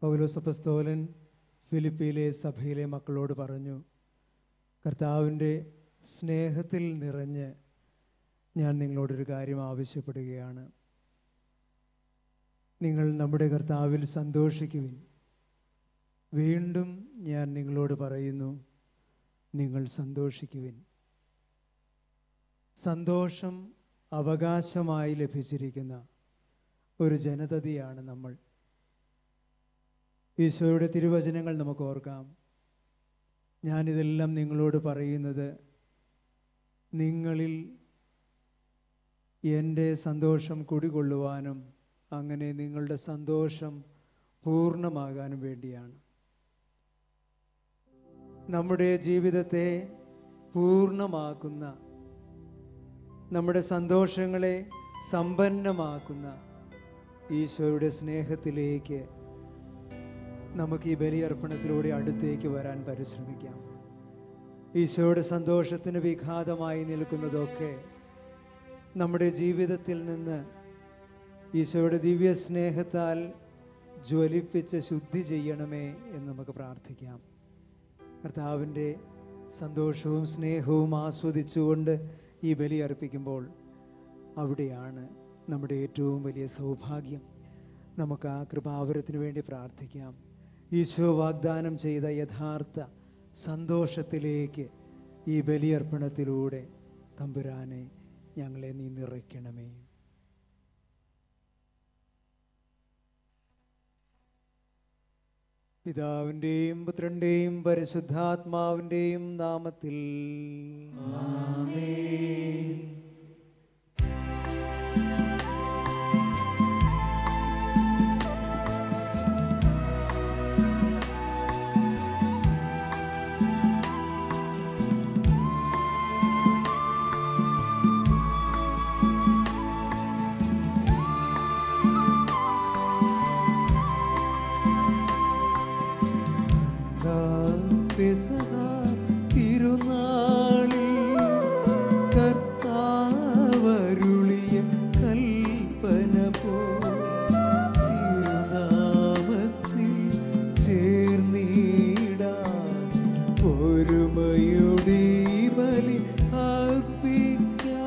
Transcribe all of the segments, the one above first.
പൗലോസ് അപ്പോസ്തലൻ ഫിലിപ്പിയിലെ സഭയിലെ മക്കളോട് പറഞ്ഞു, കർത്താവിൻ്റെ സ്നേഹത്തിൽ നിറഞ്ഞ് ഞാൻ നിങ്ങളോടൊരു കാര്യം ആവശ്യപ്പെടുകയാണ്. നിങ്ങൾ നമ്മുടെ കർത്താവിൽ സന്തോഷിക്കുവിൻ. വീണ്ടും ഞാൻ നിങ്ങളോട് പറയുന്നു, നിങ്ങൾ സന്തോഷിക്കുവിൻ. സന്തോഷം അവകാശമായി ലഭിച്ചിരിക്കുന്ന ഒരു ജനതയാണ് നമ്മൾ. ഈശോയുടെ തിരുവചനങ്ങൾ നമുക്ക് ഓർക്കാം. ഞാനിതെല്ലാം നിങ്ങളോട് പറയുന്നത് നിങ്ങളിൽ എൻ്റെ സന്തോഷം കുടികൊള്ളുവാനും അങ്ങനെ നിങ്ങളുടെ സന്തോഷം പൂർണ്ണമാകാനും വേണ്ടിയാണ്. നമ്മുടെ ജീവിതത്തെ പൂർണ്ണമാക്കുന്ന, നമ്മുടെ സന്തോഷങ്ങളെ സമ്പന്നമാക്കുന്ന ഈശോയുടെ സ്നേഹത്തിലേക്ക് നമുക്ക് ഈ ബലിയർപ്പണത്തിലൂടെ അടുത്തേക്ക് വരാൻ പരിശ്രമിക്കാം. ഈശോയുടെ സന്തോഷത്തിന് വിഘാതമായി നിൽക്കുന്നതൊക്കെ നമ്മുടെ ജീവിതത്തിൽ നിന്ന് ഈശോയുടെ ദിവ്യ സ്നേഹത്താൽ ജ്വലിപ്പിച്ച് ശുദ്ധി ചെയ്യണമേ എന്ന് നമുക്ക് പ്രാർത്ഥിക്കാം. കർത്താവിൻ്റെ സന്തോഷവും സ്നേഹവും ആസ്വദിച്ചുകൊണ്ട് ഈ ബലി അർപ്പിക്കുമ്പോൾ അവിടെയാണ് നമ്മുടെ ഏറ്റവും വലിയ സൗഭാഗ്യം. നമുക്ക് ആ കൃപാവരത്തിന് വേണ്ടി പ്രാർത്ഥിക്കാം. ഈശോ വാഗ്ദാനം ചെയ്ത യഥാർത്ഥ സന്തോഷത്തിലേക്ക് ഈ ബലിയർപ്പണത്തിലൂടെ തമ്പുരാനെ ഞങ്ങളെ നീ നിറയ്ക്കണമേ. പിതാവിൻ്റെയും പുത്രൻ്റെയും പരിശുദ്ധാത്മാവിൻ്റെയും നാമത്തിൽ ആമേൻ. തിരുനാളിൽ കർത്താവരുളിയ കൽപ്പന പോ തിരുനാമത്തിൽ ചേർന്നിടാൻ ഒരുമയുടെ ബലി അർപ്പിക്കാം.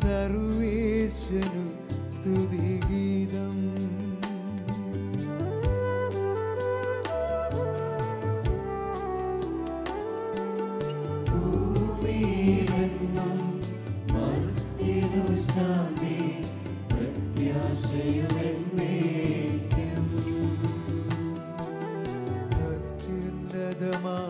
സർവേശനു സ്തുതിഗീതം. ഭൂമിയിലെങ്ങും മർത്യനു ശാന്തി പ്രത്യാശയുമെന്നേക്കും. അത്യുന്നതമാ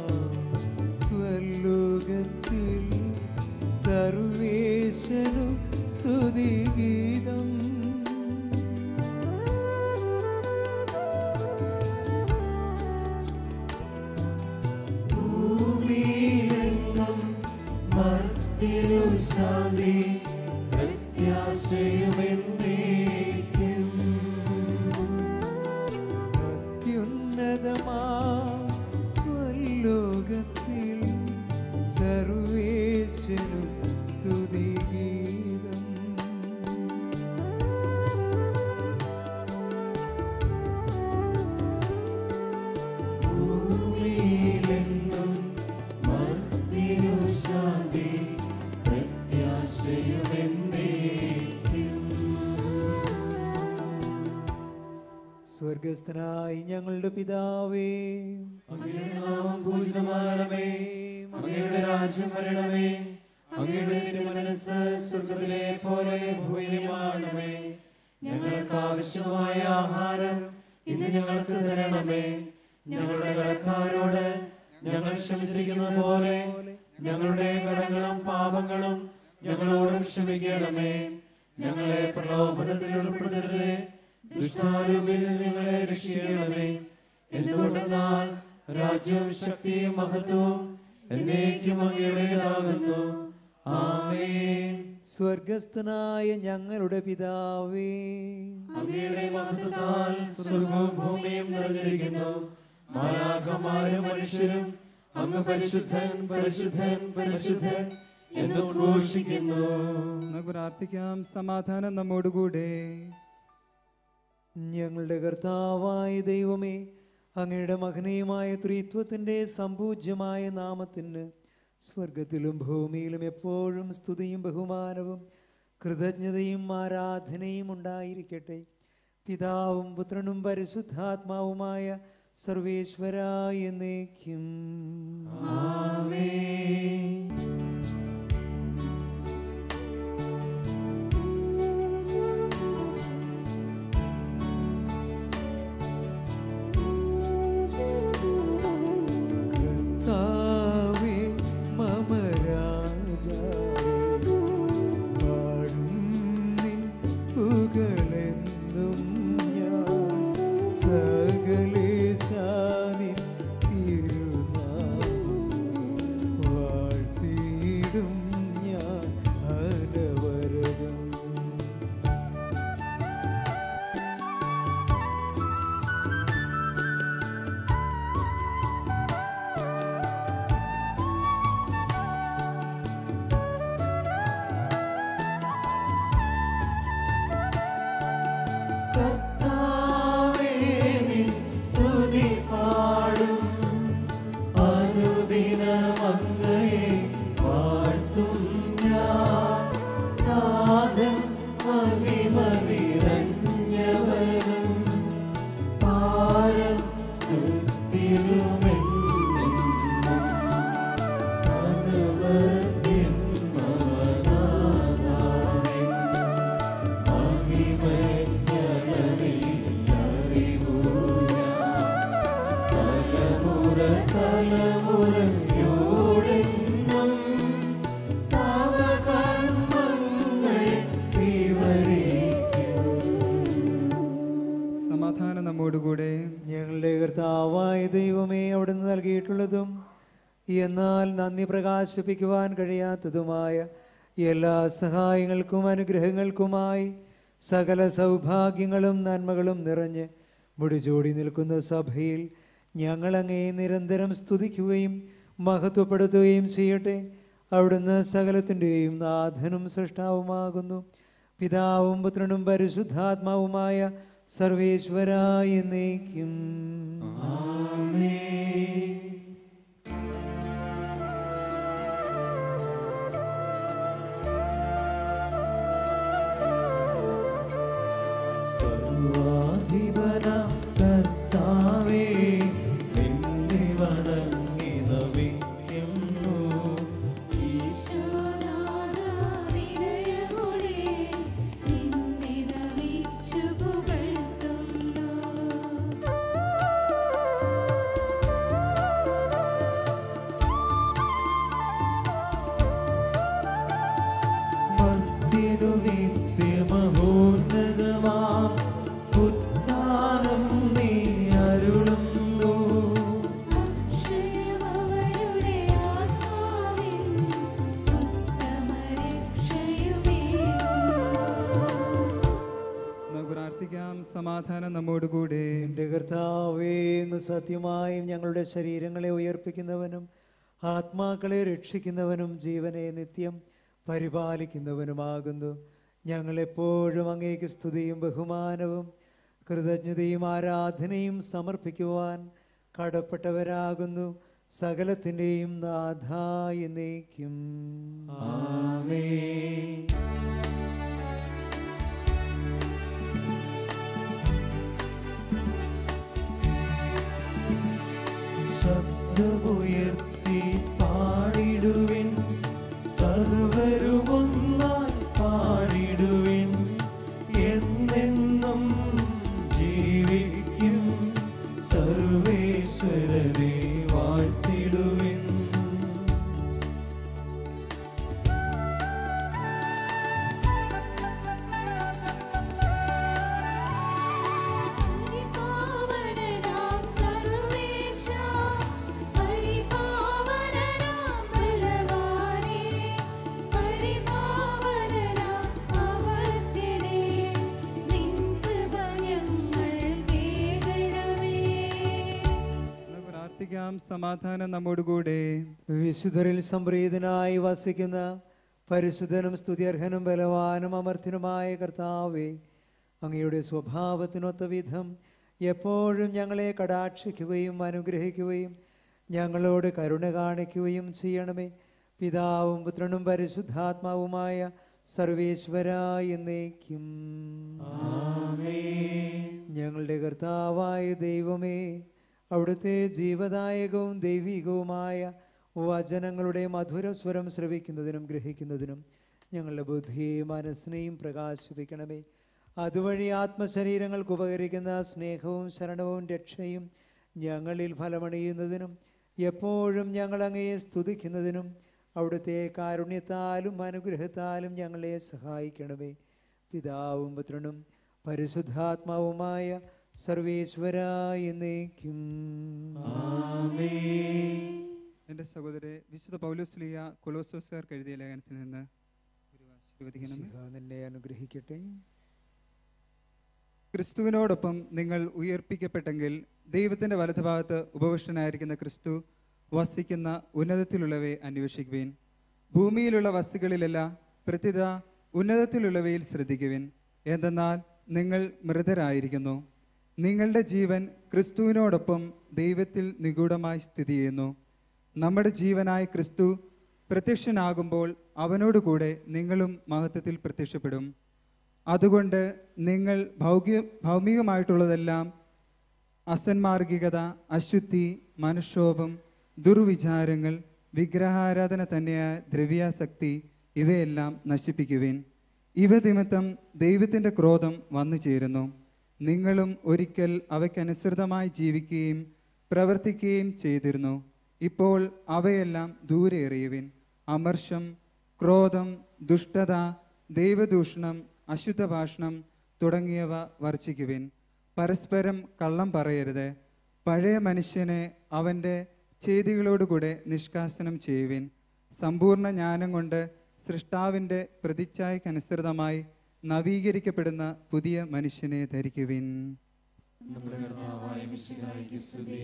സ്വലോകത്തിൽ സർവേശനു സ്തുതിഗീതം. ഭൂമിയിലെങ്ങും മർത്യനു ശാന്തി സ്വർഗസ്ഥനായി ഞങ്ങളുടെ പിതാവേ, അങ്ങയുടെ നാമം പൂജിതമാകണമേ. അങ്ങയുടെ രാജ്യം വരണമേ. അങ്ങയുടെ തിരുമനസ്സ് സ്വർഗ്ഗത്തിലെ പോലെ ഭൂമിയിലുമാകണമേ. ഞങ്ങൾക്ക് ആവശ്യമായ ആഹാരം ഇന്ന് ഞങ്ങൾക്ക് തരണമേ. ഞങ്ങളുടെ കടക്കാരോട് ഞങ്ങൾ ക്ഷമിച്ചിരിക്കുന്നത് പോലെ ഞങ്ങളുടെ കടങ്ങളും പാപങ്ങളും ഞങ്ങളോടും ക്ഷമിക്കണമേ. ഞങ്ങളെ പ്രലോഭനത്തിൽ ഉൾപ്പെടുത്തരുതേ, ദുഷ്ടാരൂപിൽ ഞങ്ങളെ രക്ഷിക്കണമേ. എന്തുകൊണ്ടെന്നാൽ രാജ്യവും ശക്തിയും മഹത്വവും എന്നേക്കും അങ്ങയുടേതാകുന്നു. ആമേൻ. സ്വർഗസ്ഥനായ ഞങ്ങളുടെ പിതാവേ, അങ്ങയുടെ മഹത്വത്താൽ സ്വർഗവും ഭൂമിയും നിറഞ്ഞിരിക്കുന്നു. മാലാഖമാരും മനുഷ്യരും അങ്ങ് പരിശുദ്ധൻ പരിശുദ്ധൻ പരിശുദ്ധൻ എന്ന് ഘോഷിക്കുന്നു. നമുക്ക് പ്രാർത്ഥിക്കാം. സമാധാനം നമ്മോടുകൂടെ. ഞങ്ങളുടെ കർത്താവായ ദൈവമേ, അങ്ങയുടെ മഹനീയമായ ത്രിത്വത്തിൻ്റെ സമ്പൂജ്യമായ നാമത്തിന് സ്വർഗത്തിലും ഭൂമിയിലും എപ്പോഴും സ്തുതിയും ബഹുമാനവും കൃതജ്ഞതയും ആരാധനയും ഉണ്ടായിരിക്കട്ടെ. പിതാവും പുത്രനും പരിശുദ്ധാത്മാവുമായ സർവേശ്വരായ എന്നേക്കും. ആമേൻ. കർത്താവേ മമ രാജാവേ, പാടും നിൻ പുകഴെന്നും ഞാൻ. സകലേശാനിൻ തിരുനാമം വാഴ്ത്തിയിടും ഞാൻ അനവരതം. കർത്താവേ നിൻ സ്തുതി പാടും. അനുദിനം അങ്ങയെ വാഴ്ത്തും ഞാൻ. നാഥൻ മഹിമ നിറഞ്ഞവനും പാരം സ്തുതിയിലുമെന്നും അനുവദ്യൻ മമനാഥാവിൻ മഹിമയ്ക്കളവില്ലറിവു ഞാൻ. തലമുറ തലമുറയോടെന്നും തവ കർമ്മങ്ങൾ വിവരിക്കും. സമാധാനം നമ്മോടുകൂടെ. ഞങ്ങളുടെ കർത്താവായ ദൈവമേ, അവിടുന്ന് നൽകിയിട്ടുള്ളതും എന്നാൽ നന്ദി പ്രകാശിപ്പിക്കുവാൻ കഴിയാത്തതുമായ എല്ലാ സഹായങ്ങൾക്കും അനുഗ്രഹങ്ങൾക്കുമായി സകല സൗഭാഗ്യങ്ങളും നന്മകളും നിറഞ്ഞ് മുടിചൂടി നിൽക്കുന്ന സഭയിൽ ഞങ്ങളങ്ങേ നിരന്തരം സ്തുതിക്കുകയും മഹത്വപ്പെടുത്തുകയും ചെയ്യട്ടെ. അവിടുന്ന് സകലത്തിൻ്റെയും നാഥനും സൃഷ്ടാവുമാകുന്നു. പിതാവും പുത്രനും പരിശുദ്ധാത്മാവുമായ സർവേശ്വരായ എന്നേക്കും. ആമേൻ. സർവാധിപനാം കർത്താവേ, നിന്നെ വണങ്ങി നമിക്കുന്നു. ഈശോനാഥാ വിനയമോടെ നിന്നെ നമിച്ചു പുകഴ്ത്തുന്നു. മർത്യനു നിത്യമഹോന്നതമാ ഉദ്ധാനം നീ അരുളുന്നു. അക്ഷയമവരുടെ ആത്മാവിൻ ഉത്തമരക്ഷയുമേകുന്നു. നമുക്ക് പ്രാർത്ഥിക്കാം. സമാധാനം നമ്മോടുകൂടെ. എൻ്റെ കർത്താവേ, അങ്ങ് സത്യമായും ഞങ്ങളുടെ ശരീരങ്ങളെ ഉയർപ്പിക്കുന്നവനും ആത്മാക്കളെ രക്ഷിക്കുന്നവനും ജീവനെ നിത്യം പരിപാലിക്കുന്നവനുമാകുന്നു. ഞങ്ങളെപ്പോഴും അങ്ങേക്ക് സ്തുതിയും ബഹുമാനവും കൃതജ്ഞതയും ആരാധനയും സമർപ്പിക്കുവാൻ കടപ്പെട്ടവരാകുന്നു. സകലത്തിൻ്റെയും നാഥായ എന്നേക്കും. ആമേൻ. ശബ്ദമുയർത്തി പാടിടുവിൻ, സർവരുമൊന്നായി പാടിടുവിൻ. എന്നെന്നും ജീവിക്കും സർവേശ്വരനെ വാഴ്ത്തിടുവിൻ. പരിപാവനനാം സർവേശാ, പരിപാവനനാം ബലവാനേ, പരിപാവനനാം അമർത്യനേ, നിൻ കൃപ ഞങ്ങൾ കേൾക്കണമേ. നമുക്ക് പ്രാർത്ഥിക്കാം. സമാധാനം നമ്മോടുകൂടെ. വിശുദ്ധരിൽ സംപ്രീതനായി വസിക്കുന്ന പരിശുദ്ധനും സ്തുത്യർഹനും ബലവാനും അമർത്യനുമായ കർത്താവേ, അങ്ങയുടെ സ്വഭാവത്തിനൊത്ത വിധം എപ്പോഴും ഞങ്ങളെ കടാക്ഷിക്കുകയും അനുഗ്രഹിക്കുകയും ഞങ്ങളോട് കരുണ കാണിക്കുകയും ചെയ്യണമേ. പിതാവും പുത്രനും പരിശുദ്ധാത്മാവുമായ സർവേശ്വരായ എന്നേക്കും. ഞങ്ങളുടെ കർത്താവായ ദൈവമേ, അവിടുത്തെ ജീവദായകവും ദൈവികവുമായ വചനങ്ങളുടെ മധുരസ്വരം ശ്രവിക്കുന്നതിനും ഗ്രഹിക്കുന്നതിനും ഞങ്ങളുടെ ബുദ്ധിയെയും മനസ്സിനെയും പ്രകാശിപ്പിക്കണമേ. അതുവഴി ആത്മശരീരങ്ങൾക്ക് ഉപകരിക്കുന്ന സ്നേഹവും ശരണവും രക്ഷയും ഞങ്ങളിൽ ഫലമണിയുന്നതിനും എപ്പോഴും ഞങ്ങൾ അങ്ങയെ സ്തുതിക്കുന്നതിനും അവിടുത്തെ കാരുണ്യത്താലും അനുഗ്രഹത്താലും ഞങ്ങളെ സഹായിക്കണമേ. പിതാവും പുത്രനും പരിശുദ്ധാത്മാവുമായ സർവേശ്വരായ എന്നേക്കും. എൻ്റെ സഹോദരരെ, വിശുദ്ധ പൗലോസ്ലീഹ കൊലോസ്യോസ്കാർക്ക് എഴുതിയ ലേഖനത്തിൽ നിന്ന് ഒരു ആശീർവദിക്കണമേ. ഈശോ നിന്നെ അനുഗ്രഹിക്കട്ടെ. ക്രിസ്തുവിനോടൊപ്പം നിങ്ങൾ ഉയർപ്പിക്കപ്പെട്ടെങ്കിൽ ദൈവത്തിൻ്റെ വലതുഭാഗത്ത് ഉപവിഷ്ടനായിരിക്കുന്ന ക്രിസ്തു വസിക്കുന്ന ഉന്നതത്തിലുള്ളവയെ അന്വേഷിക്കുവിൻ. ഭൂമിയിലുള്ള വസ്തുക്കളിലല്ല, പ്രത്യുത ഉന്നതത്തിലുള്ളവയിൽ ശ്രദ്ധിക്കുവിൻ. എന്തെന്നാൽ നിങ്ങൾ മൃതരായിരിക്കുന്നു, നിങ്ങളുടെ ജീവൻ ക്രിസ്തുവിനോടൊപ്പം ദൈവത്തിൽ നിഗൂഢമായി സ്ഥിതി ചെയ്യുന്നു. നമ്മുടെ ജീവനായ ക്രിസ്തു പ്രത്യക്ഷനാകുമ്പോൾ അവനോടുകൂടെ നിങ്ങളും മഹത്വത്തിൽ പ്രത്യക്ഷപ്പെടും. അതുകൊണ്ട് നിങ്ങൾ ഭൗമികമായിട്ടുള്ളതെല്ലാം, അസന്മാർഗികത, അശുദ്ധി, മനഃക്ഷോഭം, ദുർവിചാരങ്ങൾ, വിഗ്രഹാരാധന തന്നെയായ ദ്രവ്യാസക്തി ഇവയെല്ലാം നശിപ്പിക്കുവിൻ. ഇവ നിമിത്തം ദൈവത്തിൻ്റെ ക്രോധം വന്നു ചേരുന്നു. നിങ്ങളും ഒരിക്കൽ അവയ്ക്കനുസൃതമായി ജീവിക്കുകയും പ്രവർത്തിക്കുകയും ചെയ്തിരുന്നു. ഇപ്പോൾ അവയെല്ലാം ദൂരെ എറിയുവിൻ. അമർഷം, ക്രോധം, ദുഷ്ടത, ദൈവദൂഷണം, അശുദ്ധ ഭാഷണം തുടങ്ങിയവ വർജിക്കുവിൻ. പരസ്പരം കള്ളം പറയരുത്. പഴയ മനുഷ്യനെ അവൻ്റെ ചെയ്തികളോടുകൂടെ നിഷ്കാസനം ചെയ്യുവിൻ. സമ്പൂർണ്ണ ജ്ഞാനം കൊണ്ട് സൃഷ്ടാവിൻ്റെ പ്രതിച്ഛായക്കനുസൃതമായി നവീകരിക്കപ്പെടുന്ന പുതിയ മനുഷ്യനെ ധരിക്കുവിൻ. നമ്മുടെ കർത്താവായ മിശിഹായ്ക്ക് സ്തുതി.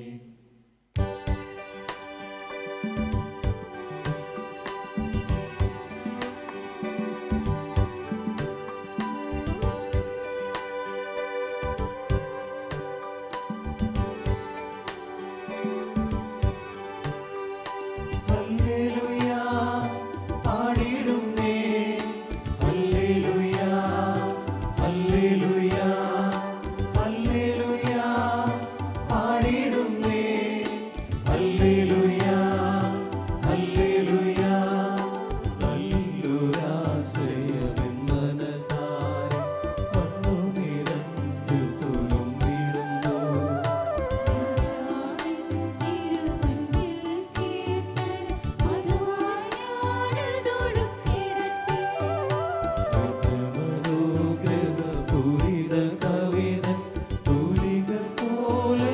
ഹല്ലേലൂയ പാടിടുന്നേ, ഹല്ലേലൂയ ഹല്ലേലൂയ ഹല്ലേലൂയ പാടിടുന്നേ, ഹല്ലേലൂയ ഹല്ലേലൂയ. നല്ലൊരാശ്രയമെന്നനതായി വന്നു നിറഞ്ഞു തുളുമ്പിടുന്നു. മനോഗ്രഹപൂരിത കവിതൻ തൂലിക പോലെ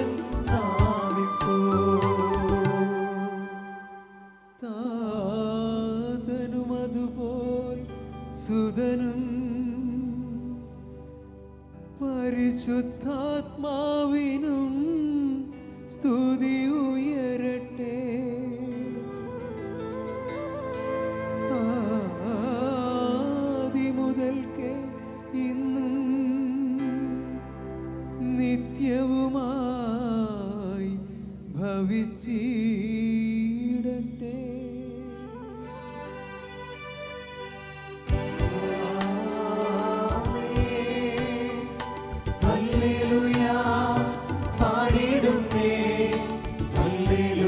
നാവിപ്പോ. താതനും അതുപോൽ സുതനും പരിശുദ്ധാത്മാവിനും സ്തുതി ഉയരട്ടെ. ആദിമുതൽക്കേ ഇന്നും നിത്യവുമായി ഭവിച്ചിടട്ടെ. ഹല്ലേലൂയ പാടിടുന്നേ, ഹല്ലേലൂയ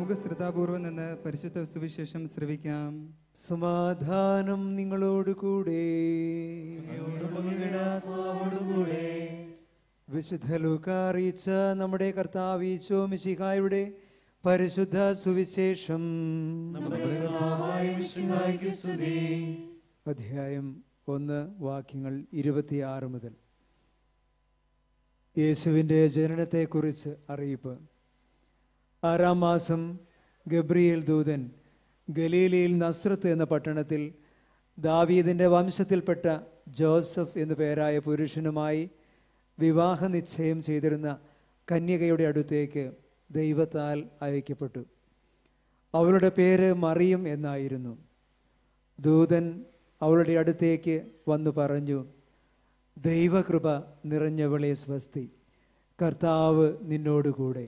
നമുക്ക് ശ്രദ്ധാപൂർവം നിന്ന് പരിശുദ്ധ സുവിശേഷം ശ്രവിക്കാം. സമാധാനം നിങ്ങളോട് കൂടെ. വിശുദ്ധ ലൂക്ക അറിയിച്ച നമ്മുടെ കർത്താവ് ഈശോ മിശിഹായുടെ പരിശുദ്ധ സുവിശേഷം. അധ്യായം 1 വാക്യങ്ങൾ 26 മുതൽ. യേശുവിൻ്റെ ജനനത്തെക്കുറിച്ച് അറിയിപ്പ്. 6-ാം മാസം ഗബ്രിയേൽ ദൂതൻ ഗലീലയിൽ നസ്രത്ത് എന്ന പട്ടണത്തിൽ ദാവീദിൻ്റെ വംശത്തിൽപ്പെട്ട ജോസഫ് എന്നു പേരായ പുരുഷനുമായി വിവാഹ നിശ്ചയം ചെയ്തിരുന്ന കന്യകയുടെ അടുത്തേക്ക് ദൈവത്താൽ അയക്കപ്പെട്ടു. അവളുടെ പേര് മറിയം എന്നായിരുന്നു. ദൂതൻ അവളുടെ അടുത്തേക്ക് വന്നു പറഞ്ഞു, ദൈവകൃപ നിറഞ്ഞവളെ സ്വസ്തി, കർത്താവ് നിന്നോടുകൂടെ.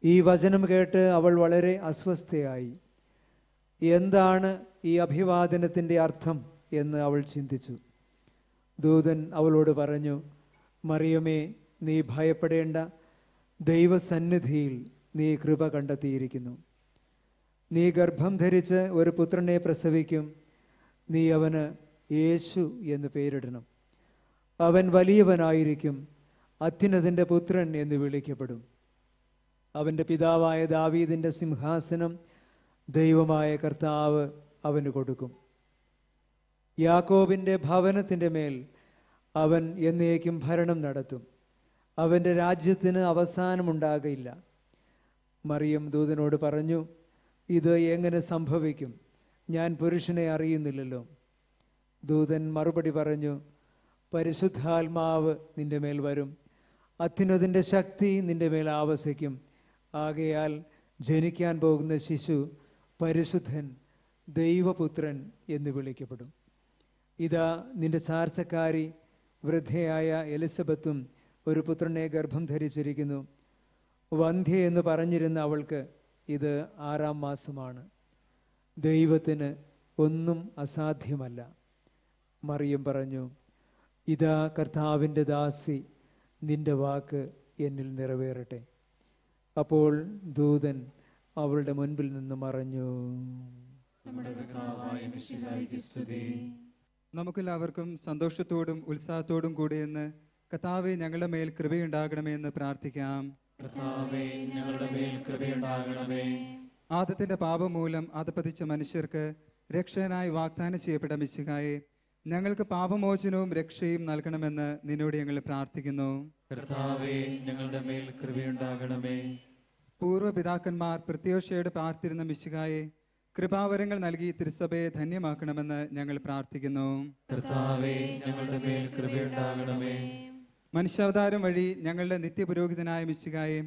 ഈ വചനം കേട്ട് അവൾ വളരെ അസ്വസ്ഥയായി. എന്താണ് ഈ അഭിവാദനത്തിൻ്റെ അർത്ഥം എന്ന് അവൾ ചിന്തിച്ചു. ദൂതൻ അവളോട് പറഞ്ഞു, മറിയമേ, നീ ഭയപ്പെടേണ്ട, ദൈവസന്നിധിയിൽ നീ കൃപ കണ്ടെത്തിയിരിക്കുന്നു. നീ ഗർഭം ധരിച്ച് ഒരു പുത്രനെ പ്രസവിക്കും. നീ അവന് യേശു എന്ന് പേരിടണം. അവൻ വലിയവനായിരിക്കും, അത്യുന്നതൻ്റെ പുത്രൻ എന്ന് വിളിക്കപ്പെടും. അവൻ്റെ പിതാവായ ദാവീദിൻ്റെ സിംഹാസനം ദൈവമായ കർത്താവ് അവന് കൊടുക്കും. യാക്കോബിൻ്റെ ഭവനത്തിൻ്റെ മേൽ അവൻ എന്നേക്കും ഭരണം നടത്തും. അവൻ്റെ രാജ്യത്തിന് അവസാനമുണ്ടാകില്ല. മറിയം ദൂതനോട് പറഞ്ഞു, ഇത് എങ്ങനെ സംഭവിക്കും? ഞാൻ പുരുഷനെ അറിയുന്നില്ലല്ലോ. ദൂതൻ മറുപടി പറഞ്ഞു, പരിശുദ്ധാത്മാവ് നിന്റെ മേൽ വരും, അത്യുന്നതൻ്റെ ശക്തി നിന്റെ മേൽ ആവസിക്കും. ആകയാൽ ജനിക്കാൻ പോകുന്ന ശിശു പരിശുദ്ധൻ, ദൈവപുത്രൻ എന്ന് വിളിക്കപ്പെടും. ഇതാ, നിന്റെ ചാർച്ചക്കാരി വൃദ്ധയായ എലിസബത്തും ഒരു പുത്രനെ ഗർഭം ധരിച്ചിരിക്കുന്നു. വന്ധ്യ എന്ന് പറഞ്ഞിരുന്ന അവൾക്ക് ഇത് 6-ാം മാസമാണ്. ദൈവത്തിന് ഒന്നും അസാധ്യമല്ല. മറിയം പറഞ്ഞു, ഇതാ കർത്താവിൻ്റെ ദാസി, നിന്റെ വാക്ക് എന്നിൽ നിറവേറട്ടെ. അപ്പോൾ ദൂതൻ അവളുടെ മുൻപിൽ നിന്ന് മറഞ്ഞു. നമുക്കെല്ലാവർക്കും സന്തോഷത്തോടും ഉത്സാഹത്തോടും കൂടിയെന്ന് കർത്താവേ, ഞങ്ങളുടെ മേൽ കൃപയുണ്ടാകണമേ എന്ന് പ്രാർത്ഥിക്കാം. ആദത്തിന്റെ പാപം മൂലം അധപതിച്ച മനുഷ്യർക്ക് രക്ഷകനായി വാഗ്ദാനം ചെയ്യപ്പെട്ട മിശിഹായെ, ഞങ്ങൾക്ക് പാപമോചനവും രക്ഷയും നൽകണമെന്ന് നിന്നോട് ഞങ്ങൾ പ്രാർത്ഥിക്കുന്നു. കർത്താവേ, ഞങ്ങളുടെ മേൽ കൃപയുണ്ടാകണമേ. പൂർവ്വപിതാക്കന്മാർ പ്രത്യാശയോടെ പ്രാർത്ഥിരുന്ന മിശിഹായെ, കൃപാവരങ്ങൾ നൽകി തിരുസഭയെ ധന്യമാക്കണമെന്ന് ഞങ്ങൾ പ്രാർത്ഥിക്കുന്നു. കർത്താവേ, ഞങ്ങളുടെ മേൽ കൃപയുണ്ടാകണമേ. മനുഷ്യാവതാരം വഴി ഞങ്ങളുടെ നിത്യപുരോഹിതനായ മിശിഹായെ,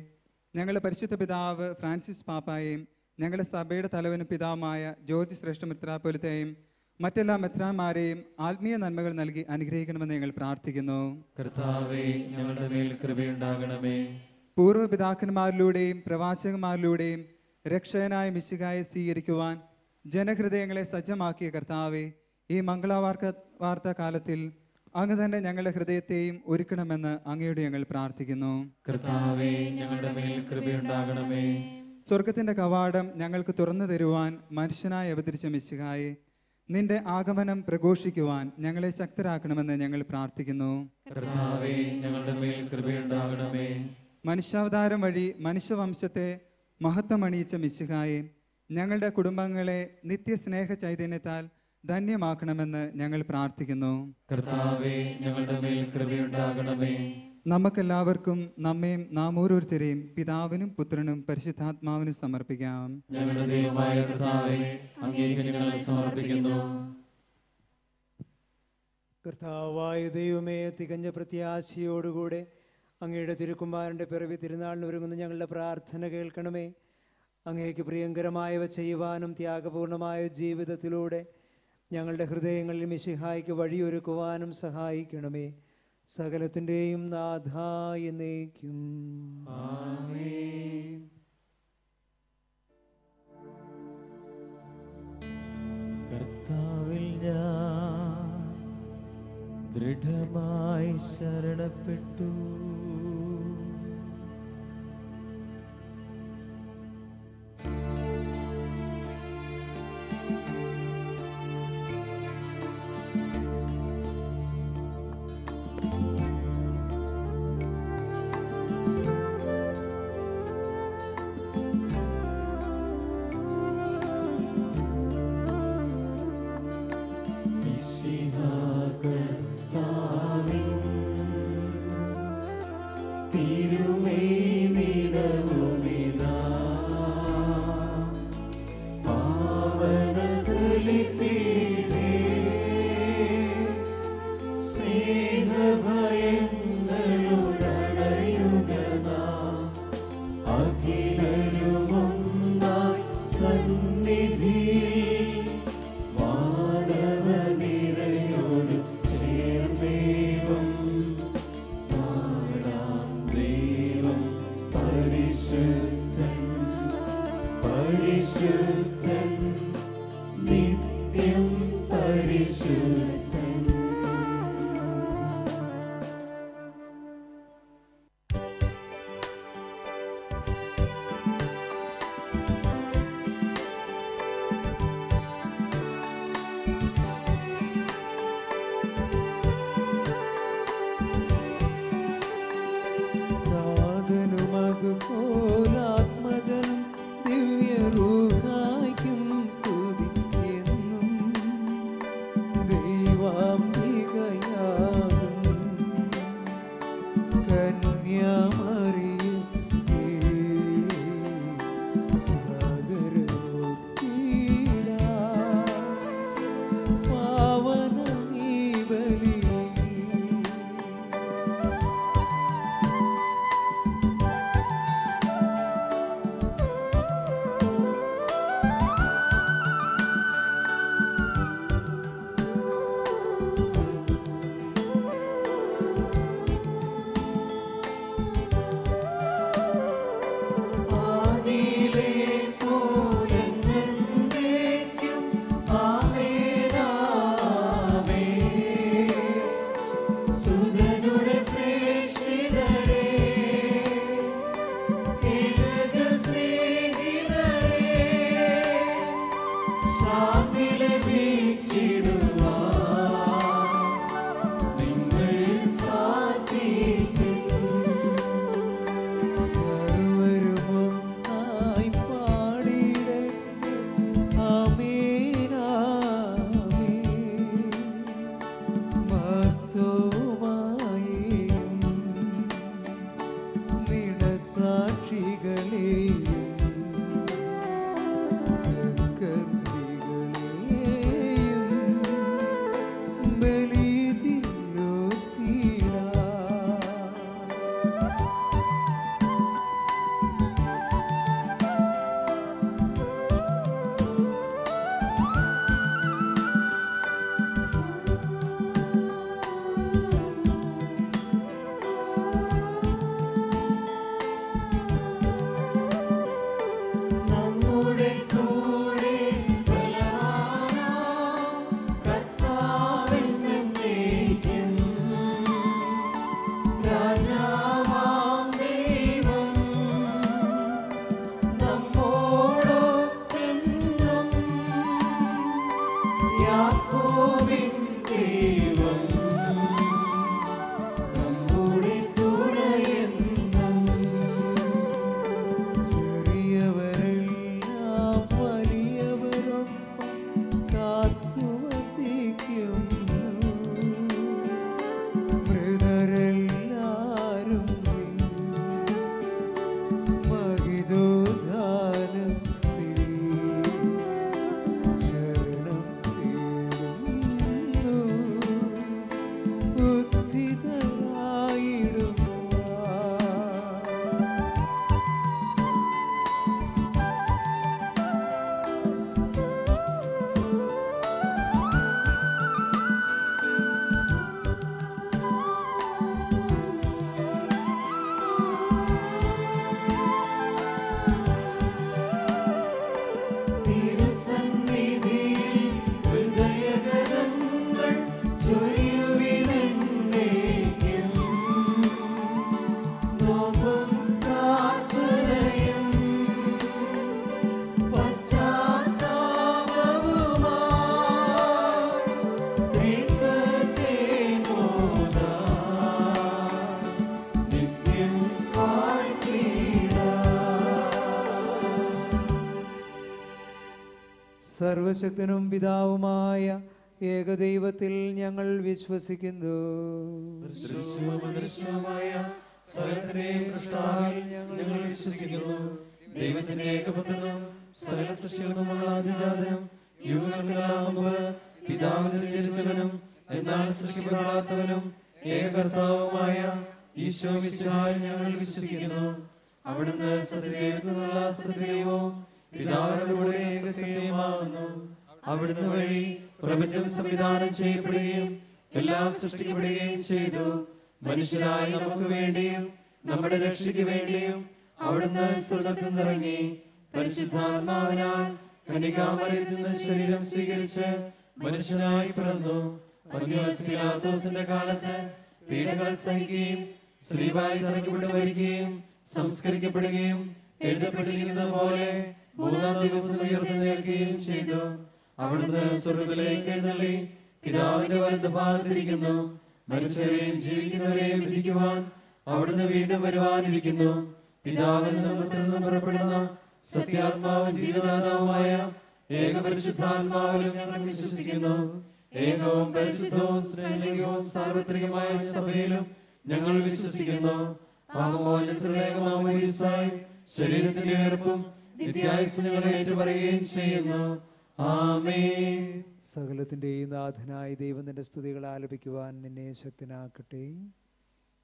ഞങ്ങളുടെ പരിശുദ്ധ പിതാവ് ഫ്രാൻസിസ് പാപ്പായെയും ഞങ്ങളുടെ സഭയുടെ തലവനും പിതാവുമായ ജോർജ് ശ്രേഷ്ഠ മെത്രാപ്പൊലീത്തയെയും മറ്റെല്ലാ മെത്രാന്മാരെയും ആത്മീയ നന്മകൾ നൽകി അനുഗ്രഹിക്കണമെന്ന് ഞങ്ങൾ പ്രാർത്ഥിക്കുന്നു. കർത്താവേ, ഞങ്ങളുടെ മേൽ കൃപയുണ്ടാകണമേ. പൂർവ്വപിതാക്കന്മാരിലൂടെയും പ്രവാചകന്മാരിലൂടെയും രക്ഷകനായ മിശിഹായെ സ്വീകരിക്കുവാൻ ജനഹൃദയങ്ങളെ സജ്ജമാക്കിയ കർത്താവെ, ഈ മംഗളവാർത്ത കാലത്തിൽ അങ്ങ് തന്നെ ഞങ്ങളുടെ ഹൃദയത്തെയും ഒരുക്കണമെന്ന് അങ്ങയോട് ഞങ്ങൾ പ്രാർത്ഥിക്കുന്നു. കർത്താവേ, ഞങ്ങളുടെ മേൽ കൃപയുണ്ടാകണമേ. സ്വർഗത്തിന്റെ കവാടം ഞങ്ങൾക്ക് തുറന്നു തരുവാൻ മനുഷ്യനായി അവതരിച്ച മിശിഹായെ, നിന്റെ ആഗമനം പ്രഘോഷിക്കുവാൻ ഞങ്ങളെ ശക്തരാക്കണമെന്ന് ഞങ്ങൾ പ്രാർത്ഥിക്കുന്നു. കർത്താവേ, ഞങ്ങളുടെ മേൽ കൃപയുണ്ടാകണമേ. മനുഷ്യാവതാരം വഴി മനുഷ്യവംശത്തെ മഹത്വമണിയിച്ച മിശിഹായെ, ഞങ്ങളുടെ കുടുംബങ്ങളെ നിത്യസ്നേഹ ചൈതന്യത്താൽ ധന്യമാക്കണമെന്ന് ഞങ്ങൾ പ്രാർത്ഥിക്കുന്നു. കർത്താവേ, ഞങ്ങളുടെ മേൽ കൃപയുണ്ടാകണമേ. നമുക്കെല്ലാവർക്കും നമ്മയും നാം ഓരോരുത്തരെയും പിതാവിനും പുത്രനും പരിശുദ്ധാത്മാവിനും സമർപ്പിക്കാം. ഞങ്ങളുടെ ദൈവമായ കർത്താവേ, അങ്ങേക്ക് ഞങ്ങൾ സമർപ്പിക്കുന്നു. കർത്താവായ ദൈവമേ, തികഞ്ഞ പ്രത്യാശയോടുകൂടെ അങ്ങയുടെ തിരുക്കുമാരൻ്റെ പിറവി തിരുനാളിന് ഒരുങ്ങുന്ന ഞങ്ങളുടെ പ്രാർത്ഥന കേൾക്കണമേ. അങ്ങേക്ക് പ്രിയങ്കരമായവ ചെയ്യുവാനും ത്യാഗപൂർണമായ ജീവിതത്തിലൂടെ ഞങ്ങളുടെ ഹൃദയങ്ങളിൽ മിശിഹായ്ക്ക് വഴിയൊരുക്കുവാനും സഹായിക്കണമേ. സകലത്തിൻ്റെയും നാഥായ എന്നേക്കും ആമേൻ. കർത്താവിൽ ഞാൻ ദൃഢമായി ശരണപ്പെട്ടു. പരിശുദ്ധൻ നിത്യം പരിശുദ്ധൻ. അതുപോലാത്മജനം ദിവ്യരൂഹായ്ക്കും സ്തുതി എന്നും ദൈവാംബികയാകും കന്യാമറിയം സാദരമൂർത്തിയിലാ പാവനമീ ബലി. സർവശക്തനും പിതാവുമായ ഏകദൈവത്തിൽ ഞങ്ങൾ വിശ്വസിക്കുന്നു. ഞങ്ങൾ വിശ്വസിക്കുന്നു. ദൈവത്തിന്റെ ഏകപുത്രനും സകല സൃഷ്ടികൾക്കുമുള്ള ആദിജാതനും യുഗങ്ങൾക്കെല്ലാം മുമ്പ് പിതാവിനെ ജനിച്ചവനും എന്നാൽ സൃഷ്ടിക്കപ്പെടാത്തവനും ഏകകർത്താവുമായ ഈശോ മിശിഹായിൽ ഞങ്ങൾ വിശ്വസിക്കുന്നു. അവിടുന്ന് സത്യദൈവത്തിനുള്ള സത്യദൈവവും പിതാവിനോട് കൂടെ ഏകസത്യമാകുന്നു. അവിടുന്ന് വഴി പ്രപഞ്ചം സംവിധാനം ചെയ്യപ്പെടുകയും എല്ലാം സൃഷ്ടിക്കപ്പെടുകയും ചെയ്തു. മനുഷ്യരായ നമുക്ക് വേണ്ടിയും നമ്മുടെ രക്ഷയ്ക്ക് വേണ്ടിയും അവിടുന്ന് സ്വർഗ്ഗത്തിൽ നിന്നിറങ്ങി പരിശുദ്ധാത്മാവിനാൽ കന്യകാമറിയത്തിൽ നിന്ന് ശരീരം സ്വീകരിച്ച് മനുഷ്യനായി പിറന്നു. പന്തിയോസ് പീലാത്തോസിന്റെ കാലത്ത് പീഡകൾ സഹിക്കുകയും സ്ലീവായി തറയ്ക്കപ്പെട്ട് മരിക്കുകയും സംസ്കരിക്കപ്പെടുകയും എഴുതപ്പെട്ടിരിക്കുന്നത് പോലെ മൂന്നാം ദിവസം ഉയർത്തെഴുന്നേൽക്കുകയും ചെയ്തു. അവിടുന്ന് സ്വർഗ്ഗത്തിലേക്ക് എഴുന്നള്ളി പിതാവിന്റെ വലത്തുഭാഗത്തിരിക്കുന്നു. മരിച്ചവരെയും ജീവിക്കുന്നവരെയും വിധിക്കുവാൻ അവിടുന്ന് വീണ്ടും വരുവാനിരിക്കുന്നു. പിതാവിൽ നിന്നും പുത്രനിൽ നിന്നും പുറപ്പെടുന്ന സത്യാത്മാവും ജീവദാതാവുമായ ഏകപരിശുദ്ധാത്മാവിലും ഞങ്ങൾ വിശ്വസിക്കുന്നു. ഏകവും പരിശുദ്ധവും സ്നേഹികവും സാർവത്രികമായ സഭയിലും ഞങ്ങൾ വിശ്വസിക്കുന്നു. പാപമോചനത്തിലേകമാമോദീസായി ശരീരത്തിന്റെ ഉയർപ്പും നിത്യായുസ്സും ഞങ്ങൾ ഏറ്റുപറയുകയും ചെയ്യുന്നു. ആമേൻ. സകലത്തിന്റെയും നാഥനായ ദൈവം നിന്റെ സ്തുതികൾ ആലപിക്കുവാൻ നിന്നെ ശക്തനാക്കട്ടെ.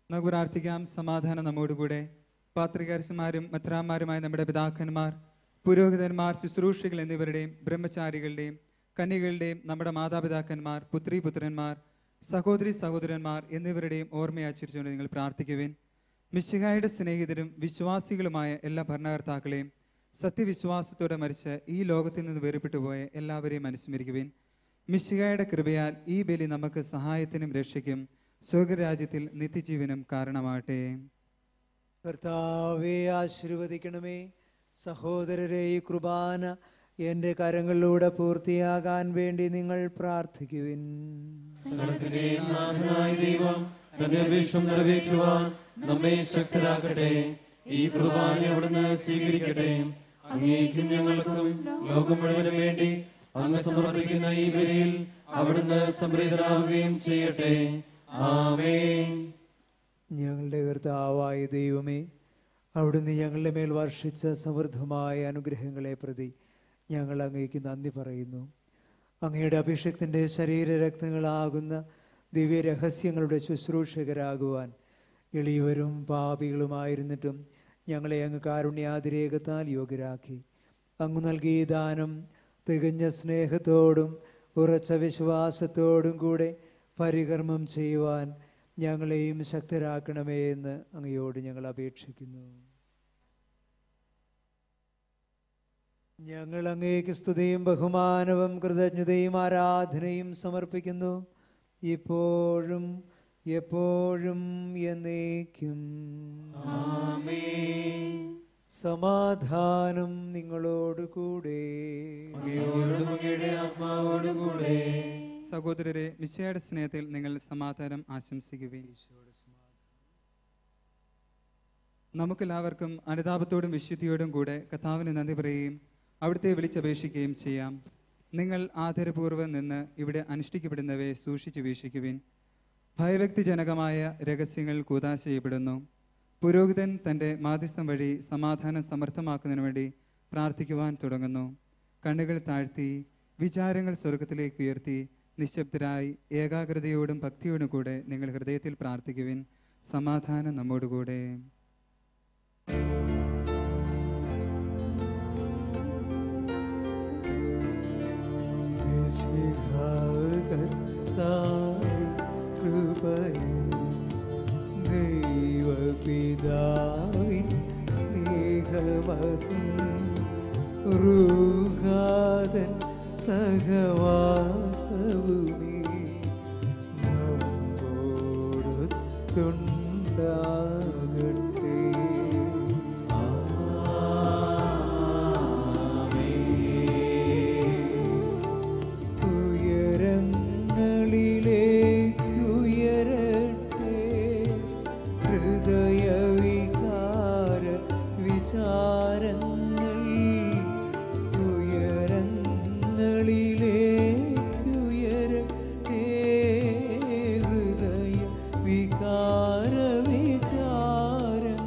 നമുക്ക് പ്രാർത്ഥിക്കാം. സമാധാനം നമ്മോടുകൂടെ. പാത്രികർശന്മാരും മെത്രാന്മാരുമായ നമ്മുടെ പിതാക്കന്മാർ, പുരോഹിതന്മാർ, ശുശ്രൂഷികൾ എന്നിവരുടെയും ബ്രഹ്മചാരികളുടെയും കന്യകളുടെയും നമ്മുടെ മാതാപിതാക്കന്മാർ, പുത്രീപുത്രന്മാർ, സഹോദരി സഹോദരന്മാർ എന്നിവരുടെയും ഓർമ്മയാചരിച്ചുകൊണ്ട് നിങ്ങൾ പ്രാർത്ഥിക്കുവിൻ. മിശിഹായുടെ സ്നേഹിതരും വിശ്വാസികളുമായ എല്ലാ ഭരണകർത്താക്കളെയും സത്യവിശ്വാസത്തോടെ മരിച്ച് ഈ ലോകത്തിൽ നിന്ന് വേർപെട്ടു പോയ എല്ലാവരെയും അനുസ്മരിക്കുവിൻ. മിശിഹായുടെ കൃപയാൽ ഈ ബലി നമുക്ക് സഹായത്തിനും രക്ഷയ്ക്കും സ്വർഗരാജ്യത്തിൽ നിത്യജീവനും കാരണമാകട്ടെ. കർത്താവെ ആശീർവദിക്കണമേ. സഹോദരരെ, ഈ കുർബാന എൻ്റെ കരങ്ങളിലൂടെ പൂർത്തിയാകാൻ വേണ്ടി നിങ്ങൾ പ്രാർത്ഥിക്കുവിൻ. സകലത്തിന്റെയും നാഥനായ ദൈവം തന്റെ അപേക്ഷ നിറവേറ്റുവാൻ നമ്മെ ശക്തരാക്കട്ടെ. ഈ കുർബാന അവിടുന്ന് സ്വീകരിക്കട്ടെ. അങ്ങേക്കും ഞങ്ങൾക്കും ലോകം മുഴുവനും വേണ്ടി അങ്ങ് സമർപ്പിക്കുന്ന ഈ ബലിയിൽ അവിടുന്ന് സംപ്രീതനാവുകയും ചെയ്യട്ടെ. ആമേൻ. ഞങ്ങളുടെ കർത്താവായ ദൈവമേ, അവിടുന്ന് ഞങ്ങളുടെ മേൽ വർഷിച്ച സമൃദ്ധമായ അനുഗ്രഹങ്ങളെ പ്രതി ഞങ്ങൾ അങ്ങേക്ക് നന്ദി പറയുന്നു. അങ്ങയുടെ അഭിഷേകത്തിൻ്റെ ശരീരരക്തങ്ങളാകുന്ന ദിവ്യരഹസ്യങ്ങളുടെ ശുശ്രൂഷകരാകുവാൻ എളിയവരും പാപികളുമായിരുന്നിട്ടും ഞങ്ങളെ അങ്ങ് കാരുണ്യാതിരേകത്താൽ യോഗ്യരാക്കി. അങ്ങ് നൽകിയ ദാനം തികഞ്ഞ സ്നേഹത്തോടും ഉറച്ച വിശ്വാസത്തോടും കൂടെ പരികർമ്മം ചെയ്യുവാൻ ഞങ്ങളെയും ശക്തരാക്കണമേ എന്ന് അങ്ങയോട് ഞങ്ങൾ അപേക്ഷിക്കുന്നു. ഞങ്ങൾ അങ്ങേക്ക് സ്തുതിയും ബഹുമാനവും കൃതജ്ഞതയും ആരാധനയും സമർപ്പിക്കുന്നു, ഇപ്പോഴും എപ്പോഴും എന്നേക്കും. ആമേൻ. സമാധാനം നിങ്ങളോടുകൂടെ. അങ്ങയോടും അങ്ങയുടെ ആത്മാവോടുകൂടെ. സഹോദരരെ, മിശിഹായുടെ സ്നേഹത്തിൽ നിങ്ങൾ സമാധാനം ആശംസിക്കുകയും നമുക്കെല്ലാവർക്കും അനുതാപത്തോടും വിശുദ്ധിയോടും കൂടെ കർത്താവിന് നന്ദി പറയുകയും അവിടുത്തെ വിളിച്ചപേക്ഷിക്കുകയും ചെയ്യാം. നിങ്ങൾ ആദരപൂർവ്വം നിന്ന് ഇവിടെ അനുഷ്ഠിക്കപ്പെടുന്നവയെ സൂക്ഷിച്ചു വീക്ഷിക്കുവിൻ. ഭയഭക്തിജനകമായ രഹസ്യങ്ങൾ കൂദാശ ചെയ്യപ്പെടുന്നു. പുരോഹിതൻ തൻ്റെ മാധ്യസ്ഥം വഴി സമാധാനം സമർത്ഥമാക്കുന്നതിന് വേണ്ടി പ്രാർത്ഥിക്കുവാൻ തുടങ്ങുന്നു. കണ്ണുകൾ താഴ്ത്തി വിചാരങ്ങൾ സ്വർഗത്തിലേക്ക് ഉയർത്തി നിശബ്ദരായി ഏകാഗ്രതയോടും ഭക്തിയോടും കൂടെ നിങ്ങൾ ഹൃദയത്തിൽ പ്രാർത്ഥിക്കുവിൻ. സമാധാനം നമ്മോടുകൂടെ. ദൈവപിതാവിൻ സ്നേഹമതും റൂഹാദൻ സഹവാസവുമേ നമ്മോടൊത്തുണ്ടാകട്ടെ. ഉയരങ്ങളിലേക്കുയരട്ടെ ഹൃദയവികാര വിചാരങ്ങൾ, ഉയരങ്ങളിലേക്കുയരട്ടെ ഹൃദയ വികാര വിചാരങ്ങൾ.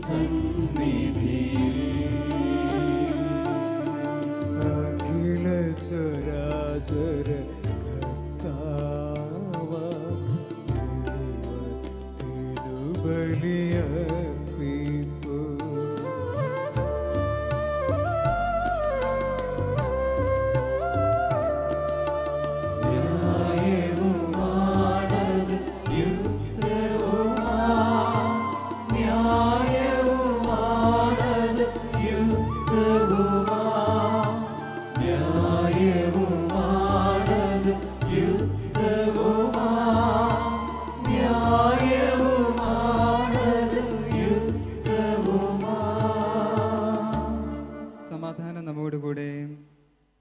സ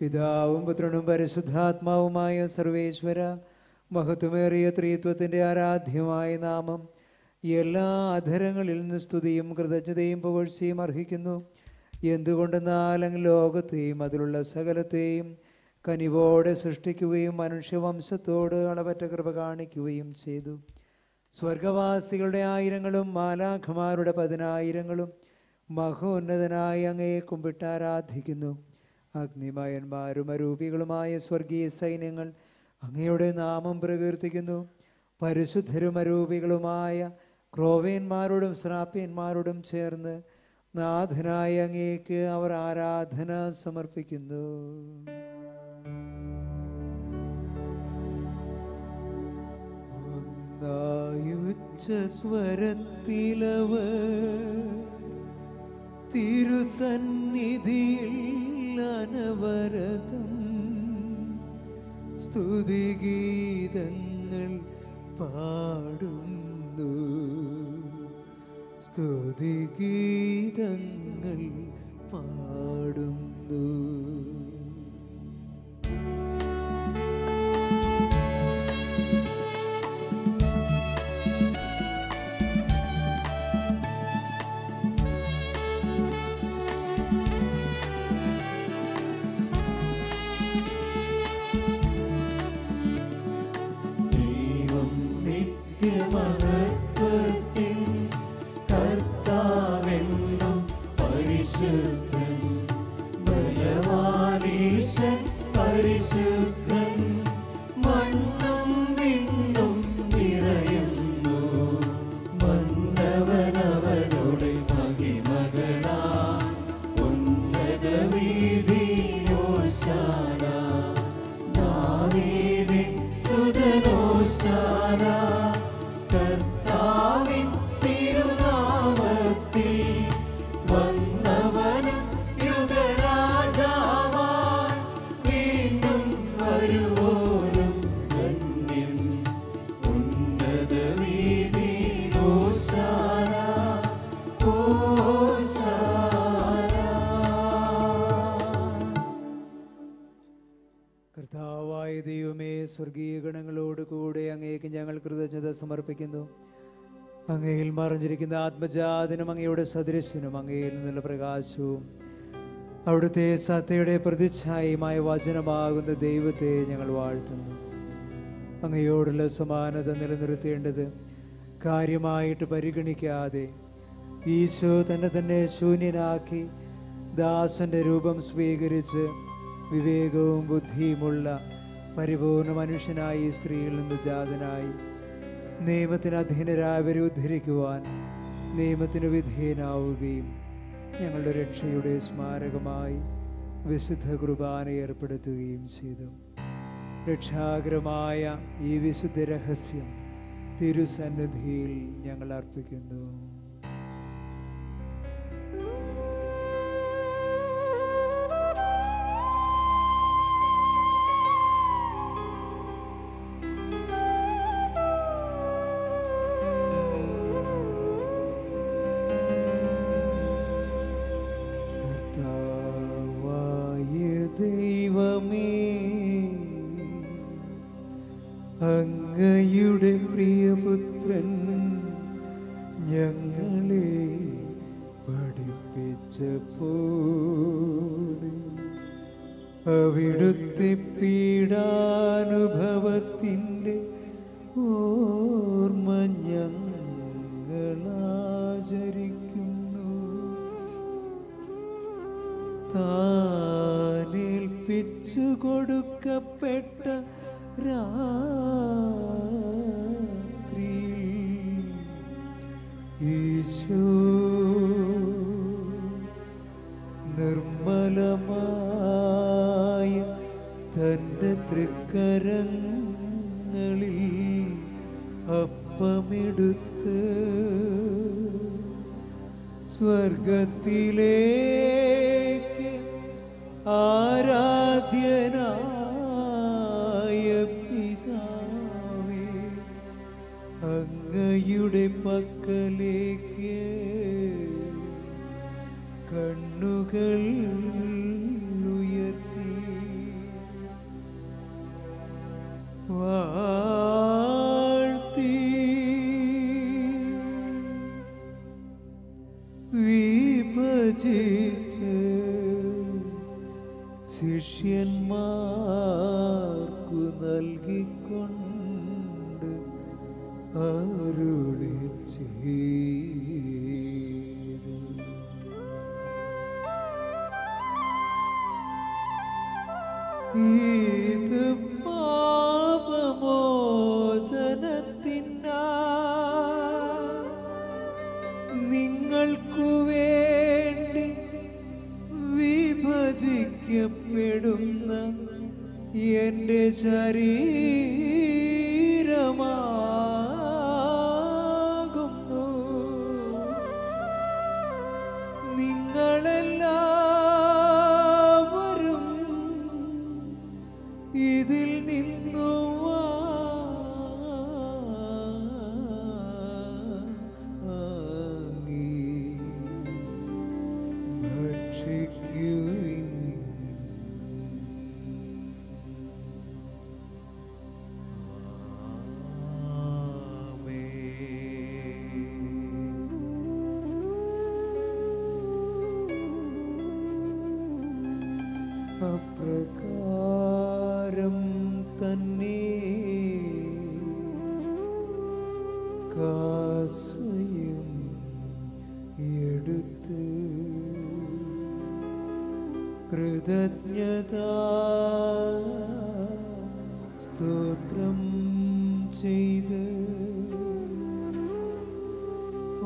പിതാവും പുത്രനും പരിശുദ്ധാത്മാവുമായ സർവേശ്വര, മഹത്വമേറിയ ത്രിത്വത്തിൻ്റെ ആരാധ്യമായ നാമം എല്ലാ അധരങ്ങളിൽ നിന്ന് സ്തുതിയും കൃതജ്ഞതയും പുകഴ്ചയും അർഹിക്കുന്നു. എന്തുകൊണ്ടെന്നാൽ അങ്ങ് ലോകത്തെയും അതിലുള്ള സകലത്തെയും കനിവോടെ സൃഷ്ടിക്കുകയും മനുഷ്യവംശത്തോട് അളവറ്റ കൃപ കാണിക്കുകയും ചെയ്തു. സ്വർഗവാസികളുടെ ആയിരങ്ങളും മാലാഖമാരുടെ 10,000ങ്ങളും മഹോന്നതനായി അങ്ങയെ കുമ്പിട്ടാരാധിക്കുന്നു. അഗ്നിമയന്മാരും അരൂപികളുമായ സ്വർഗീയ സൈന്യങ്ങൾ അങ്ങയുടെ നാമം പ്രകീർത്തിക്കുന്നു. പരിശുദ്ധരും അരൂപികളുമായ ക്രോവേന്മാരോടും ശ്രാപ്യന്മാരോടും ചേർന്ന് നാഥനായ അങ്ങേക്ക് അവർ ആരാധന സമർപ്പിക്കുന്നു. ഒന്നായുച്ച സ്വരത്തിലവർ തിരുസന്നിധിയിൽ അനവരതം സ്തുതിഗീതങ്ങൾ പാടുന്നു. സ്തുതിഗീതങ്ങൾ പാടുന്നു. മഹത്വത്തിൻ കർത്താവെന്നും പരിശുദ്ധൻ, ബലവാനീശൻ പരിശുദ്ധൻ, മണ്ണും വിണ്ണും നിറയുന്നു. മന്നവനവനുടെ മഹിമകളാ ഉന്നത വീതിയോശാന, ദാവീദിൻ സുതനോശാന. കർത്താവിൻ തിരുനാമത്തിൽ വന്നവനും യുഗരാജാവാൻ വീണ്ടും വരുവോനും ധന്യൻ. ഉന്നത വീതിയിൽ ഹോശാന, ഹോശാന. കർത്താവായ ദൈവമേ, സ്വർഗീയ ഗണങ്ങളോട് കൂടെ അങ്ങേക്ക് ഞങ്ങൾ കൃതജ്ഞത സമർപ്പിക്കുന്നു. അങ്ങയിൽ മറിഞ്ഞിരിക്കുന്ന ആത്മജാതനും അങ്ങയുടെ സദൃശ്യനും അങ്ങയിൽ നിന്നുള്ള പ്രകാശവും അവിടുത്തെ സത്തയുടെ പ്രതിച്ഛായയുമായ വചനമാകുന്ന ദൈവത്തെ ഞങ്ങൾ വാഴ്ത്തുന്നു. അങ്ങയോടുള്ള സമാനത നിലനിർത്തേണ്ടത് കാര്യമായിട്ട് പരിഗണിക്കാതെ ഈശോ തന്നെ ശൂന്യനാക്കി ദാസന്റെ രൂപം സ്വീകരിച്ച് വിവേകവും ബുദ്ധിയുമുള്ള പരിപൂർണ മനുഷ്യനായി സ്ത്രീയിൽ നിന്ന് ജാതനായി നിയമത്തിന് അധീനരായവരെ ഉദ്ധരിക്കുവാൻ നിയമത്തിന് വിധേയനാവുകയും ഞങ്ങളുടെ രക്ഷയുടെ സ്മാരകമായി വിശുദ്ധ കുർബാന ഏർപ്പെടുത്തുകയും ചെയ്തു. രക്ഷാകരമായ ഈ വിശുദ്ധ രഹസ്യം തിരുസന്നിധിയിൽ ഞങ്ങൾ അർപ്പിക്കുന്നു. അങ്ങയുടെ പ്രിയപുത്രൻ ഞങ്ങളെ പഠിപ്പിച്ചപ്പോൾ അവിടുത്തെ പീഡാനുഭവത്തിൻ്റെ ഓർമ്മ ഞങ്ങളാചരിക്കുന്നു. താനേൽപ്പിച്ചു കൊടുക്കപ്പെട്ട രാത്രിയിൽ ഈശോ നിർമ്മലമായ തൻ്റെ തൃക്കരങ്ങളിൽ അപ്പമെടുത്ത് സ്വർഗത്തിലേക്ക് ആരാധ്യനായ പിതാവേ, അങ്ങയുടെ പക്കലേക്ക് കണ്ണുകൾ ഉയർത്തി വിഭജിച്ച് ശിഷ്യന്മാർക്കു നൽകിക്കൊണ്ട് അരുളി ചെയ്തു. ഇത് പാപമോചനത്തിനായി നിങ്ങൾക്കു വേണ്ടി വിഭജിക്കപ്പെടുന്ന എൻ്റെ ശരീരമാകുന്നു. നിങ്ങളെല്ലാവരും ഇതിൽ നിന്നു വാങ്ങി ഭക്ഷിക്കുവിൻ. അപ്രകാരം തന്നെ കാസയും എടുത്ത് കൃതജ്ഞതാ സ്തോത്രം ചെയ്ത്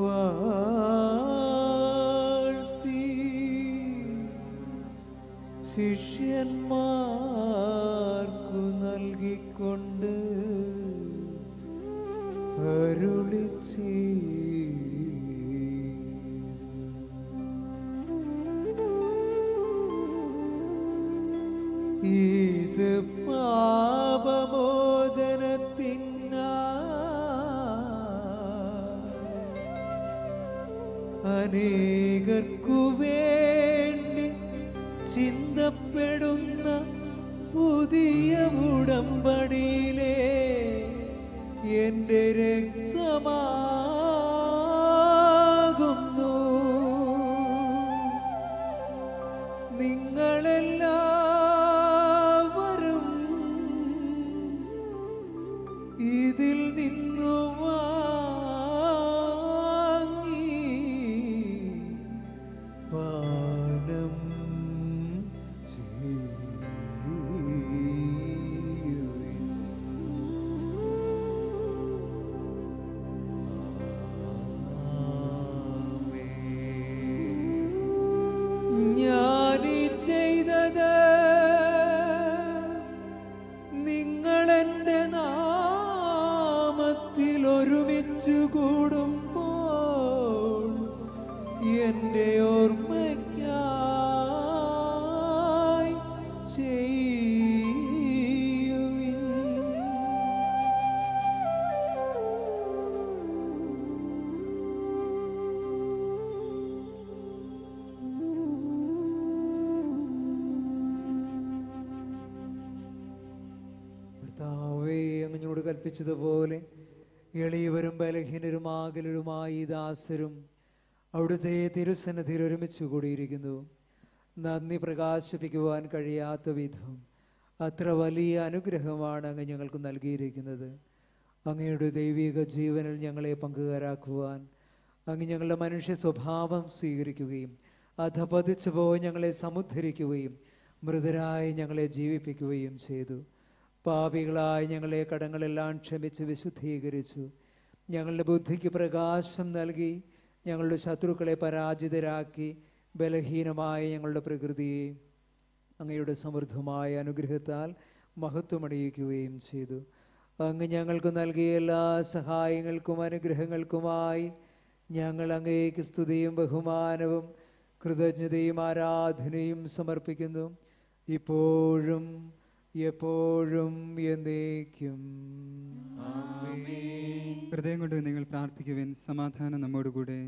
വാഴ്ത്തി ശിഷ്യന്മാർക്കു നൽകിക്കൊണ്ട് അരുളി ഇത് പാപമോചനത്തിനായി അനേകർക്കു വേണ്ടി ചിന്തപ്പെടുന്ന പുതിയ ഉടമ്പടിയിലെ എൻ്റെ രക്തമാകുന്നു. നിങ്ങളെല്ലാവരും ഇതിൽ നിന്നു വാങ്ങി പാനം ഞാനീ ചെയ്തത് നിങ്ങളെൻ്റെ നാമത്തിൽ ഒരുമിച്ചു കൂടുമ്പോൾ എൻ്റെ ഓർമ്മയ്ക്കായി ചെയ്യുവിൻ. കർത്താവേ, അങ്ങയോട് കൽപ്പിച്ചതുപോലെ എളിയവരും ബലഹീനരും ആകലരുമായി ദാസരും അവിടുത്തെ തിരുസന്നിധിയിൽ ഒരുമിച്ച് കൂടിയിരിക്കുന്നു. നന്ദി പ്രകാശിപ്പിക്കുവാൻ കഴിയാത്ത വിധം അത്ര വലിയ അനുഗ്രഹമാണ് അങ്ങ് ഞങ്ങൾക്ക് നൽകിയിരിക്കുന്നത്. അങ്ങയുടെ ദൈവിക ജീവനിൽ ഞങ്ങളെ പങ്കുകാരാക്കുവാൻ അങ്ങ് ഞങ്ങളുടെ മനുഷ്യ സ്വഭാവം സ്വീകരിക്കുകയും അധപതിച്ചു പോയി ഞങ്ങളെ സമുദ്ധരിക്കുകയും മൃതരായി ഞങ്ങളെ ജീവിപ്പിക്കുകയും ചെയ്തു. പാപികളായി ഞങ്ങളെ കടങ്ങളെല്ലാം ക്ഷമിച്ച് വിശുദ്ധീകരിച്ചു. ഞങ്ങളുടെ ബുദ്ധിക്ക് പ്രകാശം നൽകി ഞങ്ങളുടെ ശത്രുക്കളെ പരാജിതരാക്കി ബലഹീനമായ ഞങ്ങളുടെ പ്രകൃതിയെ അങ്ങയുടെ സമൃദ്ധമായ അനുഗ്രഹത്താൽ മഹത്വമണിയിക്കുകയും ചെയ്തു. അങ്ങ് ഞങ്ങൾക്ക് നൽകിയ എല്ലാ സഹായങ്ങൾക്കും അനുഗ്രഹങ്ങൾക്കുമായി ഞങ്ങൾ അങ്ങേക്ക് സ്തുതിയും ബഹുമാനവും കൃതജ്ഞതയും ആരാധനയും സമർപ്പിക്കുന്നു, ഇപ്പോഴും എപ്പോഴും എന്നേക്കും. ഹൃദയം കൊണ്ട് നിങ്ങൾ പ്രാർത്ഥിക്കുവിൻ. സമാധാനം നമ്മോടുകൂടെ.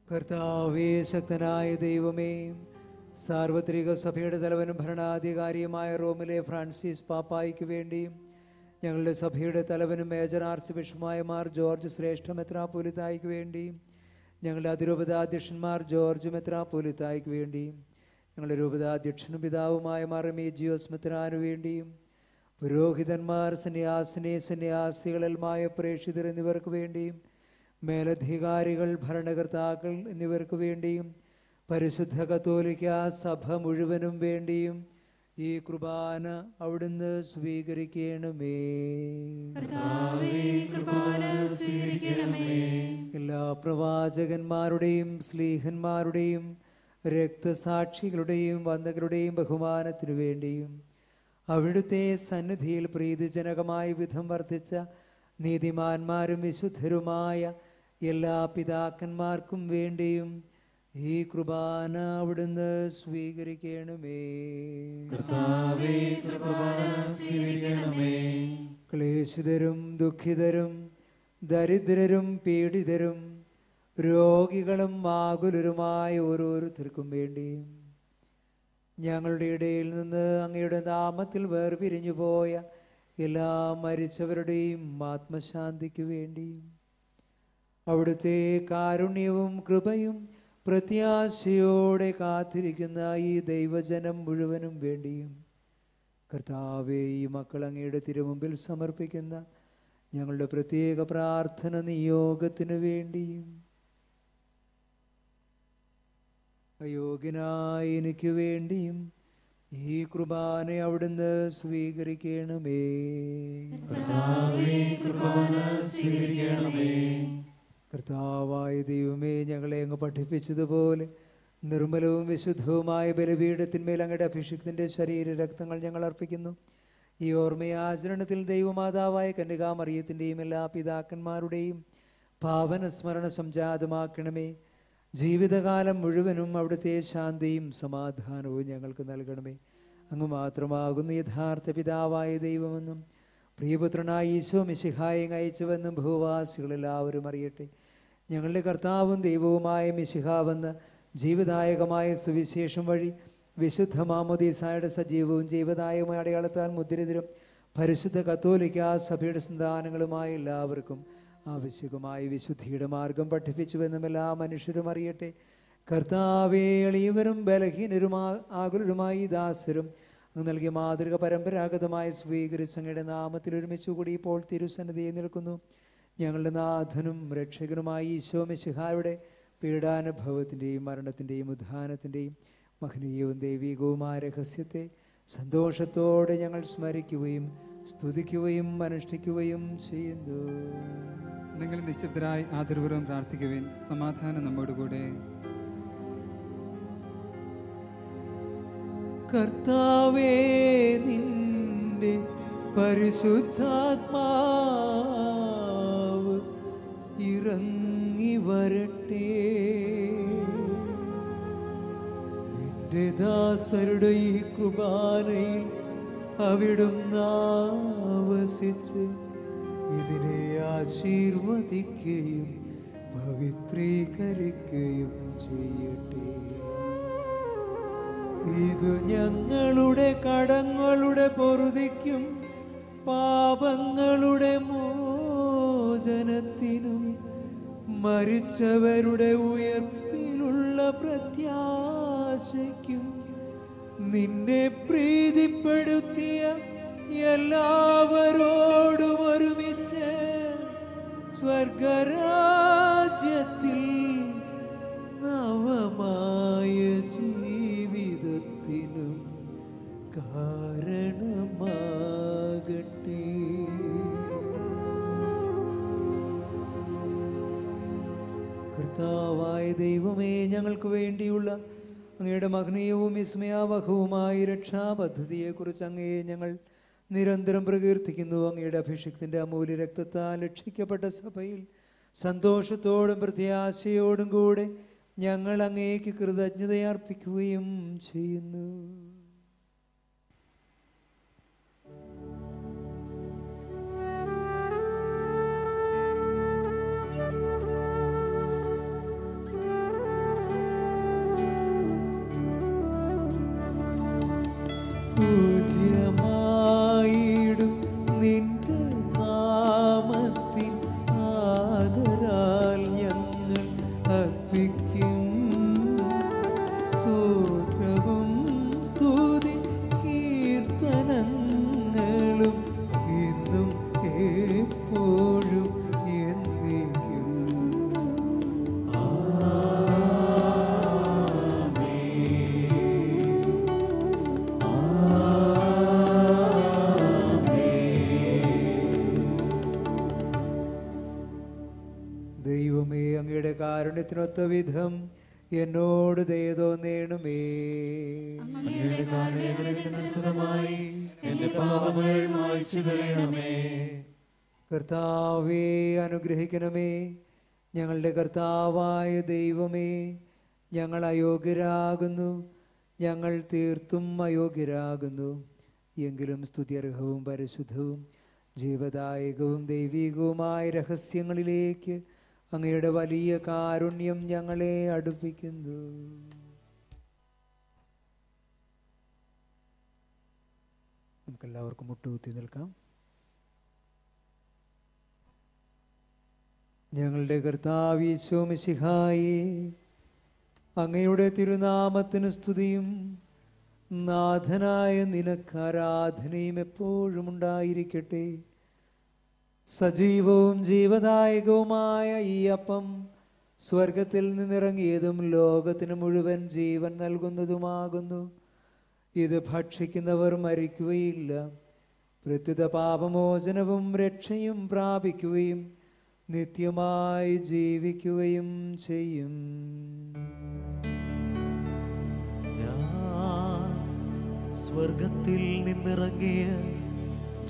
കർത്താവേ, ശക്തനായ ദൈവമേ, സാർവത്രിക സഭയുടെ തലവനും ഭരണാധികാരിയുമായ റോമിലെ ഫ്രാൻസിസ് പാപ്പായ്ക്ക് വേണ്ടിയും ഞങ്ങളുടെ സഭയുടെ തലവനും മേജർ ആർച്ച് ബിഷപ്പുമായ മാർ ജോർജ് ശ്രേഷ്ഠ മെത്രാപ്പൊലീത്തായ്ക്ക് വേണ്ടിയും ഞങ്ങളുടെ അതിരൂപതാധ്യക്ഷന്മാർ ജോർജ് മെത്രാപ്പോലിത്തായ്ക്ക് വേണ്ടിയും ഞങ്ങളുടെ രൂപതാധ്യക്ഷനും പിതാവുമായ മറമേജിയോസ് മെത്രാനു വേണ്ടിയും പുരോഹിതന്മാർ, സന്യാസികളെൽമായ പ്രേക്ഷിതർ എന്നിവർക്ക് വേണ്ടിയും മേലധികാരികൾ, ഭരണകർത്താക്കൾ എന്നിവർക്ക് വേണ്ടിയും പരിശുദ്ധ കത്തോലിക്ക സഭ മുഴുവനും വേണ്ടിയും ഈ കുർബാന അവിടുന്ന് സ്വീകരിക്കണമേ. എല്ലാ പ്രവാചകന്മാരുടെയും സ്ലീഹന്മാരുടെയും രക്തസാക്ഷികളുടെയും വന്ദകരുടെയും ബഹുമാനത്തിനു വേണ്ടിയും അവിടുത്തെ സന്നിധിയിൽ പ്രീതിജനകമായ വിധം വർദ്ധിച്ച നീതിമാന്മാരും വിശുദ്ധരുമായ എല്ലാ പിതാക്കന്മാർക്കും വേണ്ടിയും ഈ കുർബാന അവിടുന്ന് സ്വീകരിക്കണമേ. ക്ലേശിതരും ദുഃഖിതരും ദരിദ്രരും പീഡിതരും രോഗികളും ആകുലരുമായ ഓരോരുത്തർക്കും വേണ്ടിയും ഞങ്ങളുടെ ഇടയിൽ നിന്ന് അങ്ങയുടെ നാമത്തിൽ വേർപിരിഞ്ഞു പോയ എല്ലാ മരിച്ചവരുടെയും ആത്മശാന്തിക്ക് വേണ്ടിയും അവിടുത്തെ കാരുണ്യവും കൃപയും പ്രത്യാശയോടെ കാത്തിരിക്കുന്ന ഈ ദൈവജനം മുഴുവനും വേണ്ടിയും കർത്താവേ, ഈ മക്കൾ അങ്ങയുടെ തിരുമുമ്പിൽ സമർപ്പിക്കുന്ന ഞങ്ങളുടെ പ്രത്യേക പ്രാർത്ഥന നിയോഗത്തിന് വേണ്ടിയും അയോഗ്യനായ എനിക്ക് വേണ്ടിയും ഈ കുർബാന അവിടുന്ന് സ്വീകരിക്കണമേ. കർത്താവായ ദൈവമേ, ഞങ്ങളെ അങ്ങ് പഠിപ്പിച്ചതുപോലെ നിർമ്മലവും വിശുദ്ധവുമായ ബലിപീഠത്തിന്മേൽ അങ്ങയുടെ അഭിഷിക്തൻ്റെ ശരീര രക്തങ്ങൾ ഞങ്ങൾ അർപ്പിക്കുന്നു. ഈ ഓർമ്മയാചരണത്തിൽ ദൈവമാതാവായ കന്യകാമറിയത്തിൻ്റെയും എല്ലാ പിതാക്കന്മാരുടെയും പാവന സ്മരണ സംജാതമാക്കണമേ. ജീവിതകാലം മുഴുവനും അവിടുത്തെ ശാന്തിയും സമാധാനവും ഞങ്ങൾക്ക് നൽകണമേ. അങ്ങ് മാത്രമാകുന്നു യഥാർത്ഥ പിതാവായ ദൈവമെന്നും പ്രിയപുത്രനായ ഈശോ മിശിഹായെ അയച്ചുവെന്നും ഭൂവാസികളെല്ലാവരും അറിയട്ടെ. ഞങ്ങളുടെ കർത്താവും ദൈവവുമായ മിശിഹാവെന്ന് ജീവദായകമായ സുവിശേഷം വഴി വിശുദ്ധ മാമോദീസായുടെ സജീവവും ജീവദായകമായ അടയാളത്താൽ മുദ്രിതരും പരിശുദ്ധ കത്തോലിക്ക സഭയുടെ സന്താനങ്ങളുമായ എല്ലാവർക്കും ആവശ്യകമായ വിശുദ്ധിയുടെ മാർഗം പഠിപ്പിച്ചുവെന്നും എല്ലാ മനുഷ്യരും അറിയട്ടെ. കർത്താവേ, എളിയവരും ബലഹീനരും ആകുലരുമായി ദാസരും അങ്ങ് നൽകിയ മാതൃക പരമ്പരാഗതമായി സ്വീകരിച്ച് അങ്ങയുടെ നാമത്തിൽ ഒരുമിച്ചുകൂടി ഇപ്പോൾ തിരുസന്നിധിയിൽ നിൽക്കുന്നു. ഞങ്ങളുടെ നാഥനും രക്ഷകനുമായ ഈശോ മിശിഹായുടെ പീഡാനുഭവത്തിൻ്റെയും മരണത്തിൻ്റെയും ഉദ്ധാനത്തിൻ്റെയും മഹനീയവും ദൈവികവുമായ രഹസ്യത്തെ സന്തോഷത്തോടെ ഞങ്ങൾ സ്മരിക്കുകയും സ്തുതിക്കുകയും അനുഷ്ഠിക്കുകയും ചെയ്യുന്നു. നിങ്ങൾ നിശബ്ദരായി ആദരപൂർവ്വം പ്രാർത്ഥിക്കുവിൻ. സമാധാനം നമ്മോടുകൂടെ. കർത്താവേ, നിന്റെ പരിശുദ്ധാത്മാവ് ഇറങ്ങി വരട്ടെ. നിന്റെ ദാസരുടെ ഈ കുർബാനയിൽ അവിടുന്ന് ആവസിച്ച് ഇതിനെ ആശീർവദിക്കുകയും പവിത്രീകരിക്കുകയും ചെയ്യട്ടെ. ഇത് ഞങ്ങളുടെ കടങ്ങളുടെ പൊറുതിക്കും പാപങ്ങളുടെ മോചനത്തിനും മരിച്ചവരുടെ ഉയർപ്പിലുള്ള പ്രത്യാശയ്ക്കും നിന്നെ പ്രീതിപ്പെടുത്തിയ എല്ലാവരോടും ഒരുമിച്ച് സ്വർഗരാജ്യത്തിൽ നവമായ ജീവിതത്തിനും കാരണമാകട്ടെ. കർത്താവായ ദൈവമേ, ഞങ്ങൾക്ക് വേണ്ടിയുള്ള അങ്ങയുടെ മഹനീയവും വിസ്മയാവഹവുമായ രക്ഷാപദ്ധതിയെക്കുറിച്ച് അങ്ങയെ ഞങ്ങൾ നിരന്തരം പ്രകീർത്തിക്കുന്നു. അങ്ങയുടെ അഭിഷിക്തൻ്റെ അമൂല്യ രക്തത്താൽ രക്ഷിക്കപ്പെട്ട സഭയിൽ സന്തോഷത്തോടും പ്രത്യാശയോടും കൂടെ ഞങ്ങൾ അങ്ങേക്ക് കൃതജ്ഞതയർപ്പിക്കുകയും ചെയ്യുന്നു. പൂജ്യമായിടും നിന്റെ നാമത്തിൻ ആദരാൽ ഞങ്ങൾ പ്രായത്തിനൊത്ത വിധം എന്നോട് ദയ തോന്നേണമേ. അങ്ങയുടെ കാരുണ്യമനുസൃതമായി എന്റെ പാപങ്ങൾ മായ്ച്ചു കളയണമേ. കർത്താവേ അനുഗ്രഹിക്കണമേ. ഞങ്ങളുടെ കർത്താവായ ദൈവമേ, ഞങ്ങൾ അയോഗ്യരാകുന്നു, ഞങ്ങൾ തീർത്തും അയോഗ്യരാകുന്നു. എങ്കിലും സ്തുത്യർഹവും പരിശുദ്ധവും ജീവദായകവും ദൈവികവുമായ രഹസ്യങ്ങളിലേക്ക് അങ്ങയുടെ വലിയ കാരുണ്യം ഞങ്ങളെ അടുപ്പിക്കുന്നു. നമുക്കെല്ലാവർക്കും മുട്ടുകുത്തി നിൽക്കാം. ഞങ്ങളുടെ കർത്താവ് ഈശോ മിശിഹായേ, അങ്ങയുടെ തിരുനാമത്തിന് സ്തുതിയും നാഥനായ നിനക്ക് ആരാധനയും എപ്പോഴും ഉണ്ടായിരിക്കട്ടെ. സജീവവും ജീവദായകവുമായ ഈ അപ്പം സ്വർഗത്തിൽ നിന്നിറങ്ങിയതും ലോകത്തിന് മുഴുവൻ ജീവൻ നൽകുന്നതുമാകുന്നു. ഇത് ഭക്ഷിക്കുന്നവർ മരിക്കുകയില്ല, പ്രത്യുത പാപമോചനവും രക്ഷയും പ്രാപിക്കുകയും നിത്യമായി ജീവിക്കുകയും ചെയ്യും. സ്വർഗത്തിൽ നിന്നിറങ്ങിയ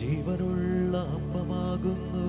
ജീവനുള്ള അപ്പമാകുന്നു.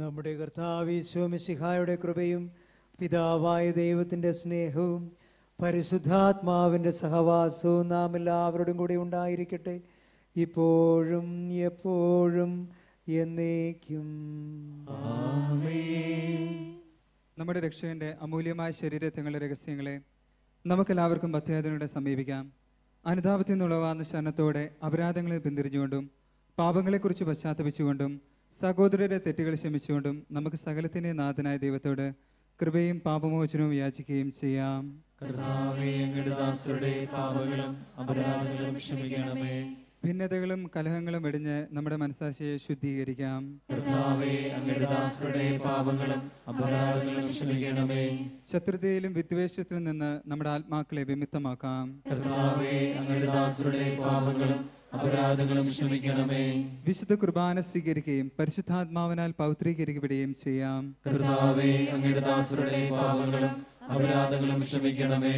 നമ്മുടെ കർത്താവ് ഈശോ മിശിഹായുടെ കൃപയും പിതാവായ ദൈവത്തിൻ്റെ സ്നേഹവും പരിശുദ്ധാത്മാവിൻ്റെ സഹവാസവും നാം എല്ലാവരോടും കൂടി ഉണ്ടായിരിക്കട്ടെ, ഇപ്പോഴും എപ്പോഴും എന്നേക്കും. നമ്മുടെ രക്ഷകന്റെ അമൂല്യമായ ശരീരത്തിലുള്ള രഹസ്യങ്ങളെ നമുക്കെല്ലാവർക്കും ഭക്തിയാദനയോടെ സമീപിക്കാം. അനുതാപത്തിൽ നിന്നുളവാകുന്ന ശരണത്തോടെ അപരാധങ്ങളെ പിന്തിരിഞ്ഞുകൊണ്ടും പാപങ്ങളെക്കുറിച്ച് പശ്ചാത്തപിച്ചുകൊണ്ടും സഹോദരരെ തെറ്റുകൾ ക്ഷമിച്ചുകൊണ്ടും നമുക്ക് സകലത്തിൻ്റെ നാഥനായ ദൈവത്തോട് കൃപയും പാപമോചനവും യാചിക്കുകയും ചെയ്യാം. കർത്താവേ, അങ്ങയുടെ ദാസരുടെ പാപങ്ങളും അപരാധങ്ങളും ക്ഷമിക്കണമേ. ഭിന്നതകളും കലഹങ്ങളും വെടിഞ്ഞ് നമ്മുടെ മനസ്സാക്ഷിയെ ശുദ്ധീകരിക്കാം. കർത്താവേ, അങ്ങയുടെ ദാസരുടെ പാപങ്ങളും അപരാധങ്ങളും ക്ഷമിക്കണമേ. ശത്രുതയിലും വിദ്വേഷത്തിലും നിന്ന് നമ്മുടെ ആത്മാക്കളെ വിമുക്തമാക്കാം. കർത്താവേ, അങ്ങയുടെ ദാസരുടെ പാപങ്ങളും അപരാധങ്ങളും ക്ഷമിക്കണമേ. വിശുദ്ധ കുർബാന സ്വീകരിക്കുകയും പരിശുദ്ധാത്മാവിനാൽ പൗത്രീകരിക്കപ്പെടുകയും ചെയ്യാം. കർത്താവേ, അങ്ങയുടെ ദാസരുടെ പാപങ്ങളും അപരാധങ്ങളും ക്ഷമിക്കണമേ.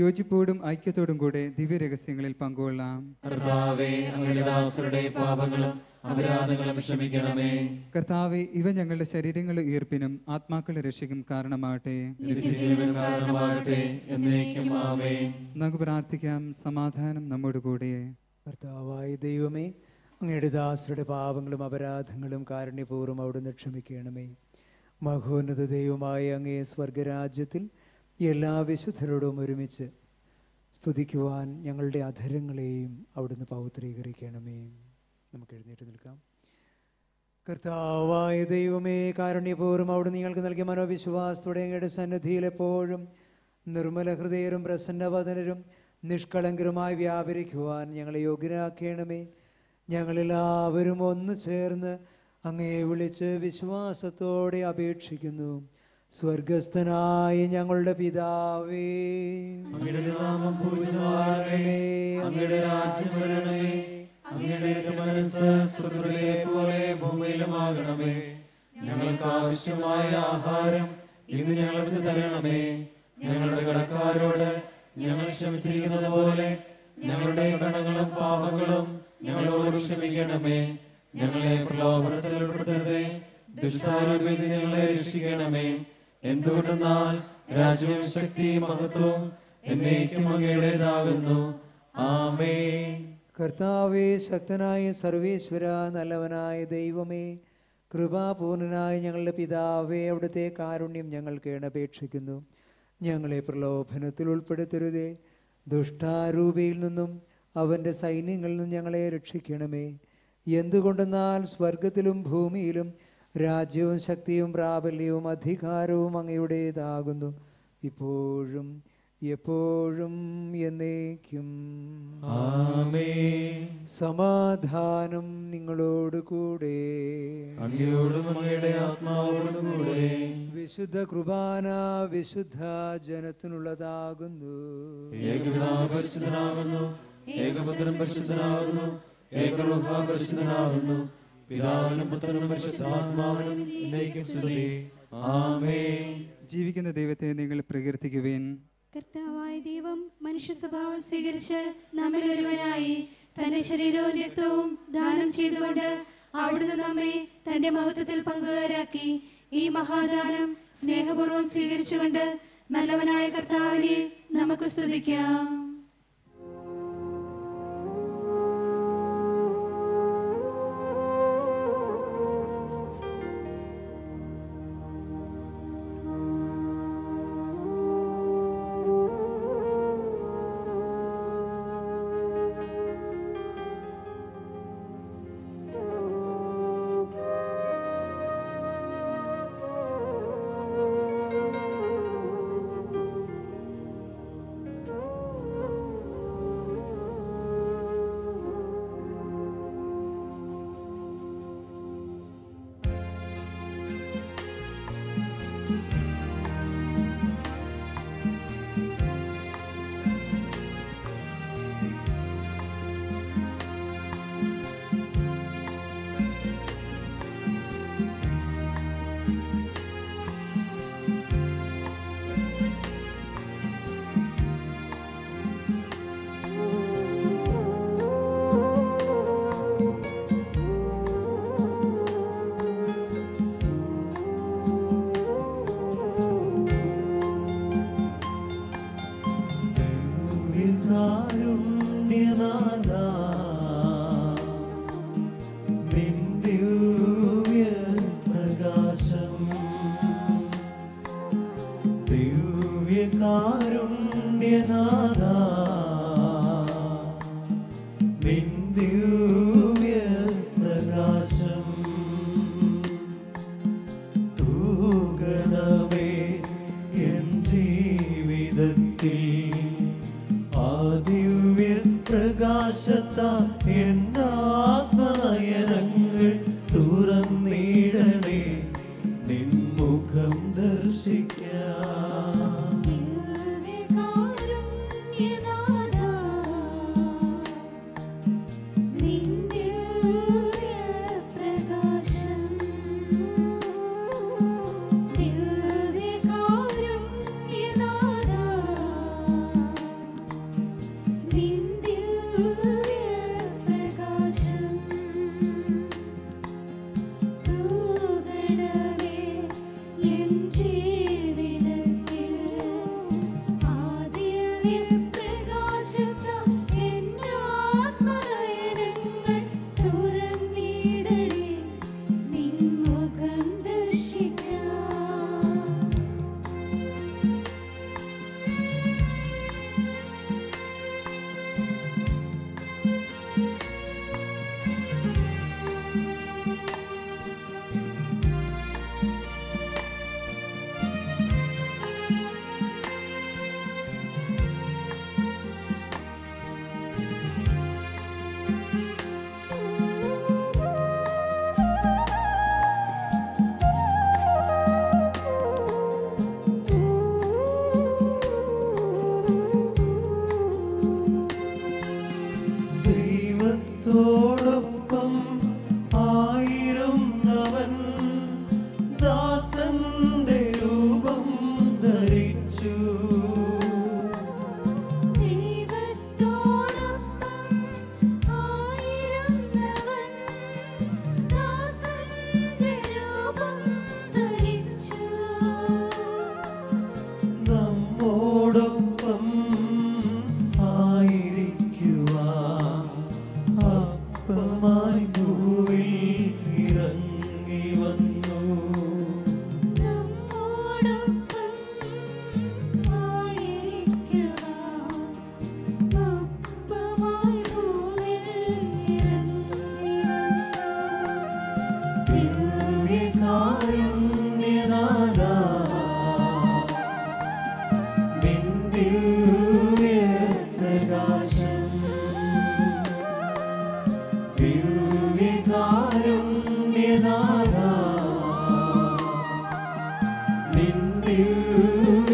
യോജിപ്പോടും ഐക്യത്തോടും കൂടെ ദിവ്യരഹസ്യങ്ങളിൽ പങ്കുകൊള്ളാം. കർത്താവേ, അങ്ങയുടെ ദാസരുടെ പാപങ്ങളും അപരാധങ്ങളും ക്ഷമിക്കണമേ. കർത്താവെ, ഇവ ഞങ്ങളുടെ ശരീരങ്ങളുടെ ഉയർപ്പിനും ആത്മാക്കളുടെ രക്ഷയ്ക്കും കാരണമാകട്ടെ. നിത്യജീവൻ കാരണമാകട്ടെ. എന്നേക്കും ആമേൻ. നമുക്ക് പ്രാർത്ഥിക്കാം. സമാധാനം നമ്മോട് കൂടെ. കർത്താവായ ദൈവമേ, അങ്ങയുടെ ദാസരുടെ പാപങ്ങളും അപരാധങ്ങളും കാരുണ്യപൂർവ്വം അവിടുന്ന് ക്ഷമിക്കണമേ. മഹോന്നത ദൈവമായ അങ്ങേ സ്വർഗരാജ്യത്തിൽ എല്ലാ വിശുദ്ധരോടും ഒരുമിച്ച് സ്തുതിക്കുവാൻ ഞങ്ങളുടെ അധരങ്ങളെയും അവിടുന്ന് പൗത്രീകരിക്കണമേ. നമുക്ക് എഴുന്നേറ്റ് നിൽക്കാം. കർത്താവായ ദൈവമേ, കാരുണ്യപൂർവ്വം അവിടുന്ന് നിങ്ങൾക്ക് നൽകിയ മനോവിശ്വാസത്തോടെ അങ്ങയുടെ സന്നിധിയിൽ എപ്പോഴും നിർമ്മല ഹൃദയരും പ്രസന്നവദനരും നിഷ്കളങ്കരുമായി വ്യാപരിക്കുവാൻ ഞങ്ങളെ യോഗ്യരാക്കണമേ. ഞങ്ങളെല്ലാവരും ഒന്ന് ചേർന്ന് അങ്ങയെ വിളിച്ച് വിശ്വാസത്തോടെ അപേക്ഷിക്കുന്നു. സ്വർഗസ്ഥനായ ഞങ്ങളുടെ പിതാവേ, അങ്ങയുടെ നാമം പൂജിതമാകണമേ. അങ്ങയുടെ രാജ്യം വരണമേ. അങ്ങയുടെ മനസ്സ് സ്വർഗ്ഗത്തിലെ പോലെ ഭൂമിയിലുമാകണമേ. ഞങ്ങൾക്ക് ആവശ്യമായ ആഹാരം ഇന്ന് ഞങ്ങൾക്ക് തരണമേ. ഞങ്ങളുടെ കടക്കാരോട് ഞങ്ങൾ ക്ഷമിച്ചിരിക്കുന്നത് പോലെ ഞങ്ങളുടെ കടങ്ങളും പാപങ്ങളും ഞങ്ങളോട് ക്ഷമിക്കണമേ. ഞങ്ങളെ പ്രലോഭനത്തിൽ ഉൾപ്പെടുത്തരുതേ, ദുഷ്ടാരൂപത്തിൽ ഞങ്ങളെ രക്ഷിക്കണമേ. എന്തുകൊണ്ടെന്നാൽ രാജ്യവും ശക്തിയും മഹത്വവും എന്നേക്കും അങ്ങയുടേതാകുന്നു. ആമേൻ. കർത്താവേ, ശക്തനായ സർവേശ്വര, നല്ലവനായ ദൈവമേ, കൃപാപൂർണനായ ഞങ്ങളുടെ പിതാവേ, അവിടുത്തെ കാരുണ്യം ഞങ്ങൾ കേണപേക്ഷിക്കുന്നു. ഞങ്ങളെ പ്രലോഭനത്തിൽ ഉൾപ്പെടുത്തരുതേ, ദുഷ്ടാരൂപിയിൽ നിന്നും അവൻ്റെ സൈന്യങ്ങളിൽ നിന്നും ഞങ്ങളെ രക്ഷിക്കണമേ. എന്തുകൊണ്ടെന്നാൽ സ്വർഗത്തിലും ഭൂമിയിലും രാജ്യവും ശക്തിയും പ്രാബല്യവും അധികാരവും അങ്ങയുടേതാകുന്നു, ഇപ്പോഴും എപ്പോഴും എന്നേക്കും. ആമേൻ. സമാധാനം നിങ്ങളോട് കൂടെ. അങ്ങയോടും അങ്ങയുടെ ആത്മാവോടും കൂടെ. വിശുദ്ധ കുർബാന വിശുദ്ധ ജനത്തിനുള്ളതാകുന്നു. ഏകപിതാവ് പരിശുദ്ധനാകുന്നു, ഏകപുത്രൻ പരിശുദ്ധനാകുന്നു, ഏകരൂഹ പരിശുദ്ധനാകുന്നു. പിതാവിനും പുത്രനും പരിശുദ്ധാത്മാവിനും എന്നേക്കും സ്തുതി. ആമേൻ. ജീവിക്കുന്ന ദൈവത്തെ നിങ്ങൾ പ്രകീർത്തിക്കുവിൻ. കർത്താവായ ദൈവം മനുഷ്യ സ്വഭാവം സ്വീകരിച്ച് നമ്മിൽ ഒരുവനായി തന്റെ ശരീരവും രക്തവും ദാനം ചെയ്തുകൊണ്ട് അവിടുന്ന് നമ്മെ തന്റെ മഹത്വത്തിൽ പങ്കുകാരാക്കി. ഈ മഹാദാനം സ്നേഹപൂർവ്വം സ്വീകരിച്ചുകൊണ്ട് നല്ലവനായ കർത്താവിനെ നമുക്ക് സ്തുതിക്കാം. ദിവ്യപ്രകാശം ദിവ്യകാരുണ്യനാഥാ നിൻ ദിവ്യപ്രകാശം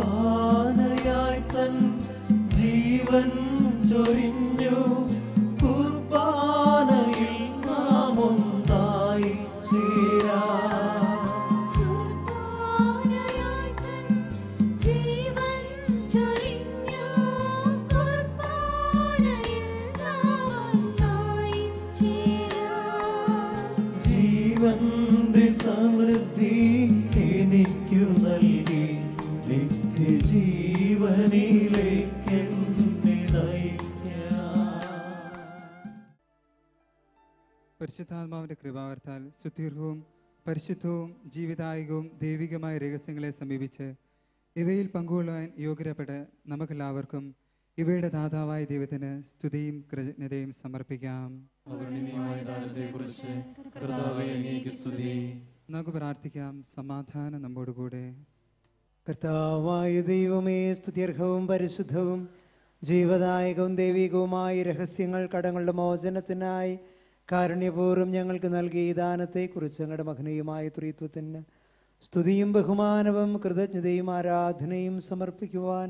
കുർബാനയായി തൻ ജീവൻ ചൊരിഞ്ഞു കുർബാനയിൽ നാം ഒന്നായി ചേരാം ജീവന്റെ സമൃദ്ധി എനിക്കു നൽകി നിത്യജീവനിലേക്ക് എന്നെ നയിക്കാം. പരിശുദ്ധാത്മാവിന്റെ കൃപാവർത്താൽ സുദീർഘവും പരിശുദ്ധവും ജീവിതായികവും ദൈവികമായ രഹസ്യങ്ങളെ സമീപിച്ച് ഇവയിൽ പങ്കുകൊള്ളുവാൻ യോഗ്യപ്പെട്ട് നമുക്കെല്ലാവർക്കും ഇവയുടെ ദാതാവായ ദൈവത്തിന് സ്തുതിയും കൃതജ്ഞതയും സമർപ്പിക്കാം. അവർണ്ണനീയമായ ദാനത്തെക്കുറിച്ച് കർത്താവേ അങ്ങേക്ക് സ്തുതി. നമുക്ക് പ്രാർത്ഥിക്കാം. സമാധാനം നമ്മോടുകൂടെ. കർത്താവായ ദൈവമേ, സ്തുത്യർഹവും പരിശുദ്ധവും ജീവദായകവും ദൈവികവുമായ രഹസ്യങ്ങൾ കടങ്ങളുടെ മോചനത്തിനായി കാരുണ്യപൂർവ്വം ഞങ്ങൾക്ക് നൽകിയ ഈ ദാനത്തെക്കുറിച്ച് ഞങ്ങളുടെ മഹനീയമായ ത്രിത്വത്തിന് സ്തുതിയും ബഹുമാനവും കൃതജ്ഞതയും ആരാധനയും സമർപ്പിക്കുവാൻ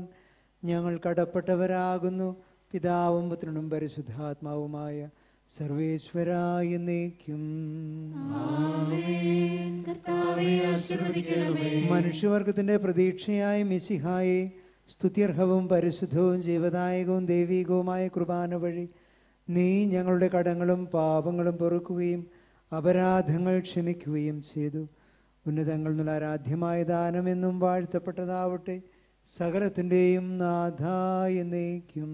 ഞങ്ങൾ കടപ്പെട്ടവരാകുന്നു. പിതാവും പുത്രനും പരിശുദ്ധാത്മാവുമായ സർവേശ്വരായ എന്നേക്കും. മനുഷ്യവർഗത്തിന്റെ പ്രതീക്ഷയായ മിശിഹായെ, സ്തുത്യർഹവും പരിശുദ്ധവും ജീവദായകവും ദൈവികവുമായ കുർബാന വഴി നീ ഞങ്ങളുടെ കടങ്ങളും പാപങ്ങളും പൊറുക്കുകയും അപരാധങ്ങൾ ക്ഷമിക്കുകയും ചെയ്തു. ഉന്നതങ്ങളിൽ നിന്നുള്ള ആരാധ്യമായ ദാനമെന്നും വാഴ്ത്തപ്പെട്ടതാവട്ടെ. സകലത്തിൻ്റെയും നാഥാ എന്നേക്കും.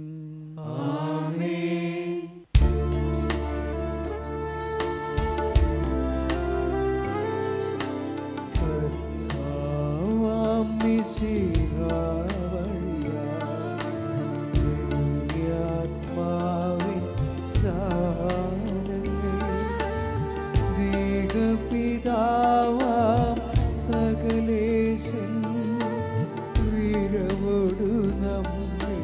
സ്നേഹപിതാവാം സകലേശൻ വീരവോടു നമ്മെ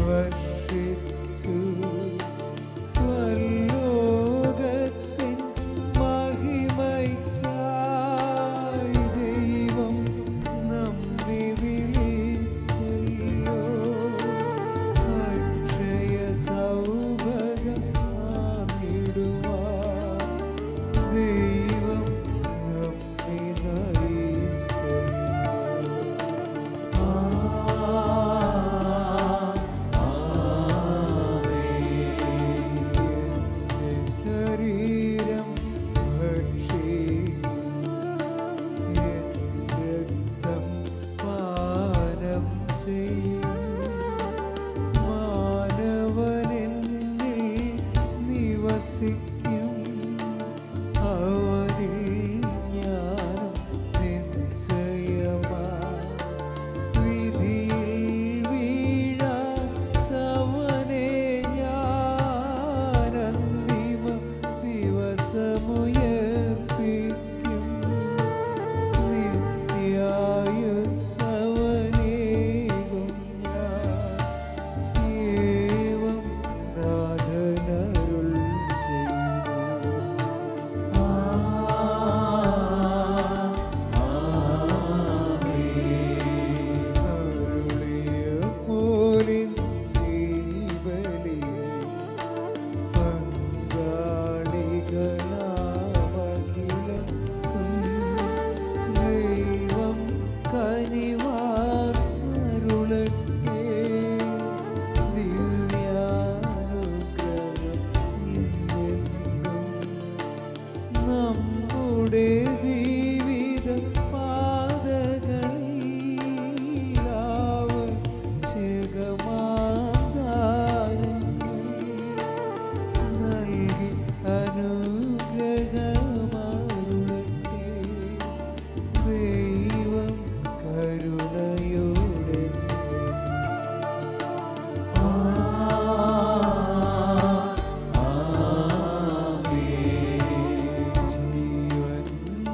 വർഷിച്ചു. സ്വലോകത്തിൻ മഹിമയ്ക്കായി ദൈവം നമ്മെ വിളിച്ചല്ലോ. അക്ഷയ സൗഭഗം ആർന്നിടുവാൻ ദൈവം നമ്മെ ശരീരം രക്തം പാനം ചെയ്യും. മാനവനെന്നിൽ നിവസിക്കും. അവനിൽ ഞാനും നിശ്ചയമായി വിധിയിൽ വീഴാത്തവനെ ഞാൻ അന്തിമ ദിവസമുയർപ്പിക്കും. നിത്യായുസ്സവനേകും ഞാൻ ഏവം നാഥനരുൾ ചെയ്തു. ജീവിത പാതകളിലാവ് ശേഖമാദാനങ്ങൾ നൽകി അനുഗ്രഹമാറുവട്ടെ. ദൈവം കരുണയോടെ ജീവൻ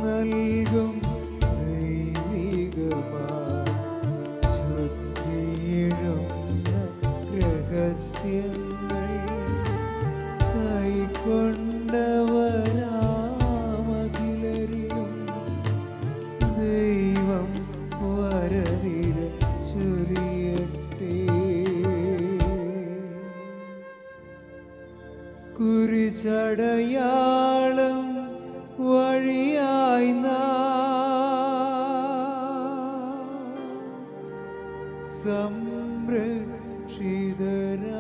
നൽകും ദൈവികമായ ശുദ്ധിയിടുന്ന രഹസ്യങ്ങൾ കൈക്കൊണ്ടവരാമഖിലരിലും ദൈവം വരനിര ചൊരിയട്ടെ. കുരിശടയാളം വഴിയായി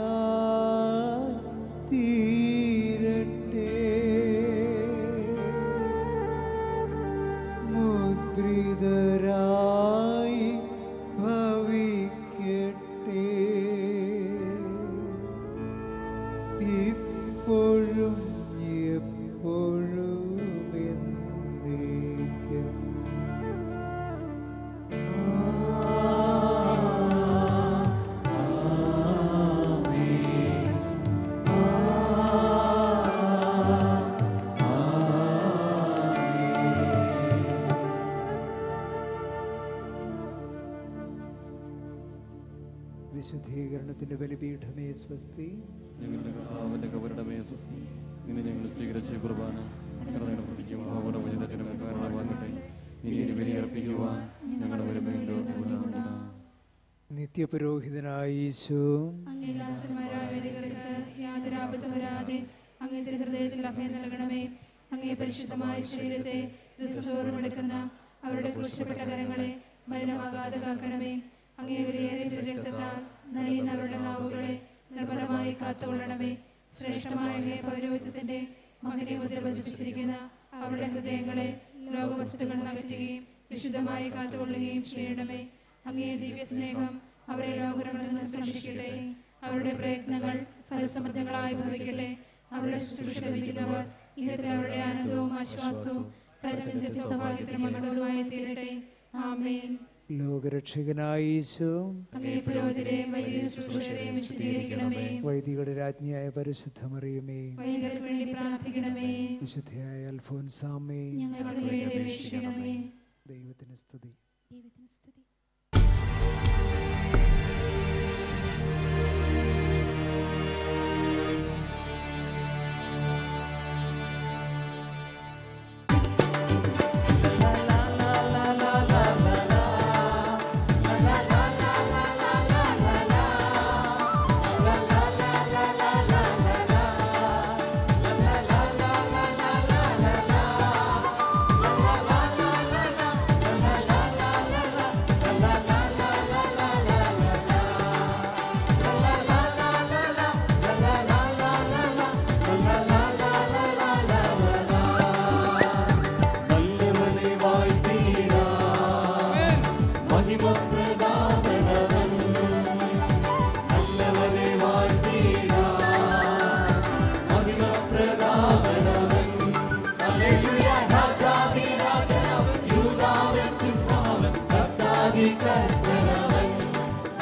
സംരക്ഷിതരായി തീരട്ടെ. മുദ്രിതരായി ഭവിക്കട്ടെ. ഇപ്പോഴും എപ്പോഴും എന്നേക്കും. വിശുദ്ധീകരണത്തിന്റെ ബലിപീഠമേ സ്വസ്തി. ഞങ്ങളുടെ കർത്താവിന്റെ കബറിടമേ സ്വസ്തി. നിന്നെ ഞങ്ങൾ സ്വീകരിച്ച കുർബാന ഞങ്ങളുടെ പ്രതിക്കും അവിടെ വചനത്തിനും കാരണമാകട്ടെ. നീ ബലിയർപ്പിക്കുവാൻ ഞങ്ങളുടെ വരുമേണ്ടോ. നിത്യപുരോഹിതനായ ഈശോ അങ്ങേ ദാസന്മാരായ വരികൾക്ക് യാതൊരു ആപത്തും വരാതെ അങ്ങേ ഹൃദയത്തിൽ അഭയം നൽകണമേ. അങ്ങേ പരിശുദ്ധമായ ശരീരത്തെ ദുസ്സോറുമെടുക്കുന്ന അവരുടെ ക്രൂശപ്പെട്ട കരങ്ങളെ മലിനമാകാതെ കാക്കണമേ. അങ്ങേ വിലയേറിയ രക്തത്താൽ നനയുന്നവരുടെ നാവുകളെ നിർമ്മലമായി കാത്തുകൊള്ളണമേ. ശ്രേഷ്ഠമായ അങ്ങേ പൗരോഹിത്യത്തിന്റെ മകനെ മുദ്ര പതിപ്പിച്ചിരിക്കുന്ന അവരുടെ ഹൃദയങ്ങളെ ലോകവസ്തുക്കൾ അകറ്റുകയും വിശുദ്ധമായി കാത്തുകൊള്ളുകയും ചെയ്യണമേ. അങ്ങേ ദിവ്യ സ്നേഹം അവരെ ലോകങ്ങളിൽ നിന്ന് സംരക്ഷിക്കട്ടെ. അവരുടെ പ്രയത്നങ്ങൾ ഫലസമൃദ്ധങ്ങളായി ഭവിക്കട്ടെ. അവരുടെ ശുശ്രൂഷ ലഭിക്കുന്നവർ ഇഹത്തിൽ അവരുടെ ആനന്ദവും ആശ്വാസവും പ്രത്യന്ത സൗഭാഗ്യത്തിനും മംഗളവുമായി തീരട്ടെ. ആമേൻ. ലോകരക്ഷകനായ ഈശോ അങ്ങേ പുരോഹിതരെയും വൈദിക ശുശ്രൂഷകരെയും വിശദീകരിക്കണമേ. വൈദികരുടെ രാജ്ഞിയായ പരിശുദ്ധ മറിയമേ, വൈദികർക്ക് വേണ്ടി പ്രാർത്ഥിക്കണമേ. വിശുദ്ധയായ അൽഫോൻസാമേ, ഞങ്ങൾക്ക് വേണ്ടി അപേക്ഷിക്കണമേ. ദൈവത്തിന് സ്തുതി. ദൈവത്തിന് സ്തുതി.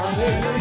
Hallelujah.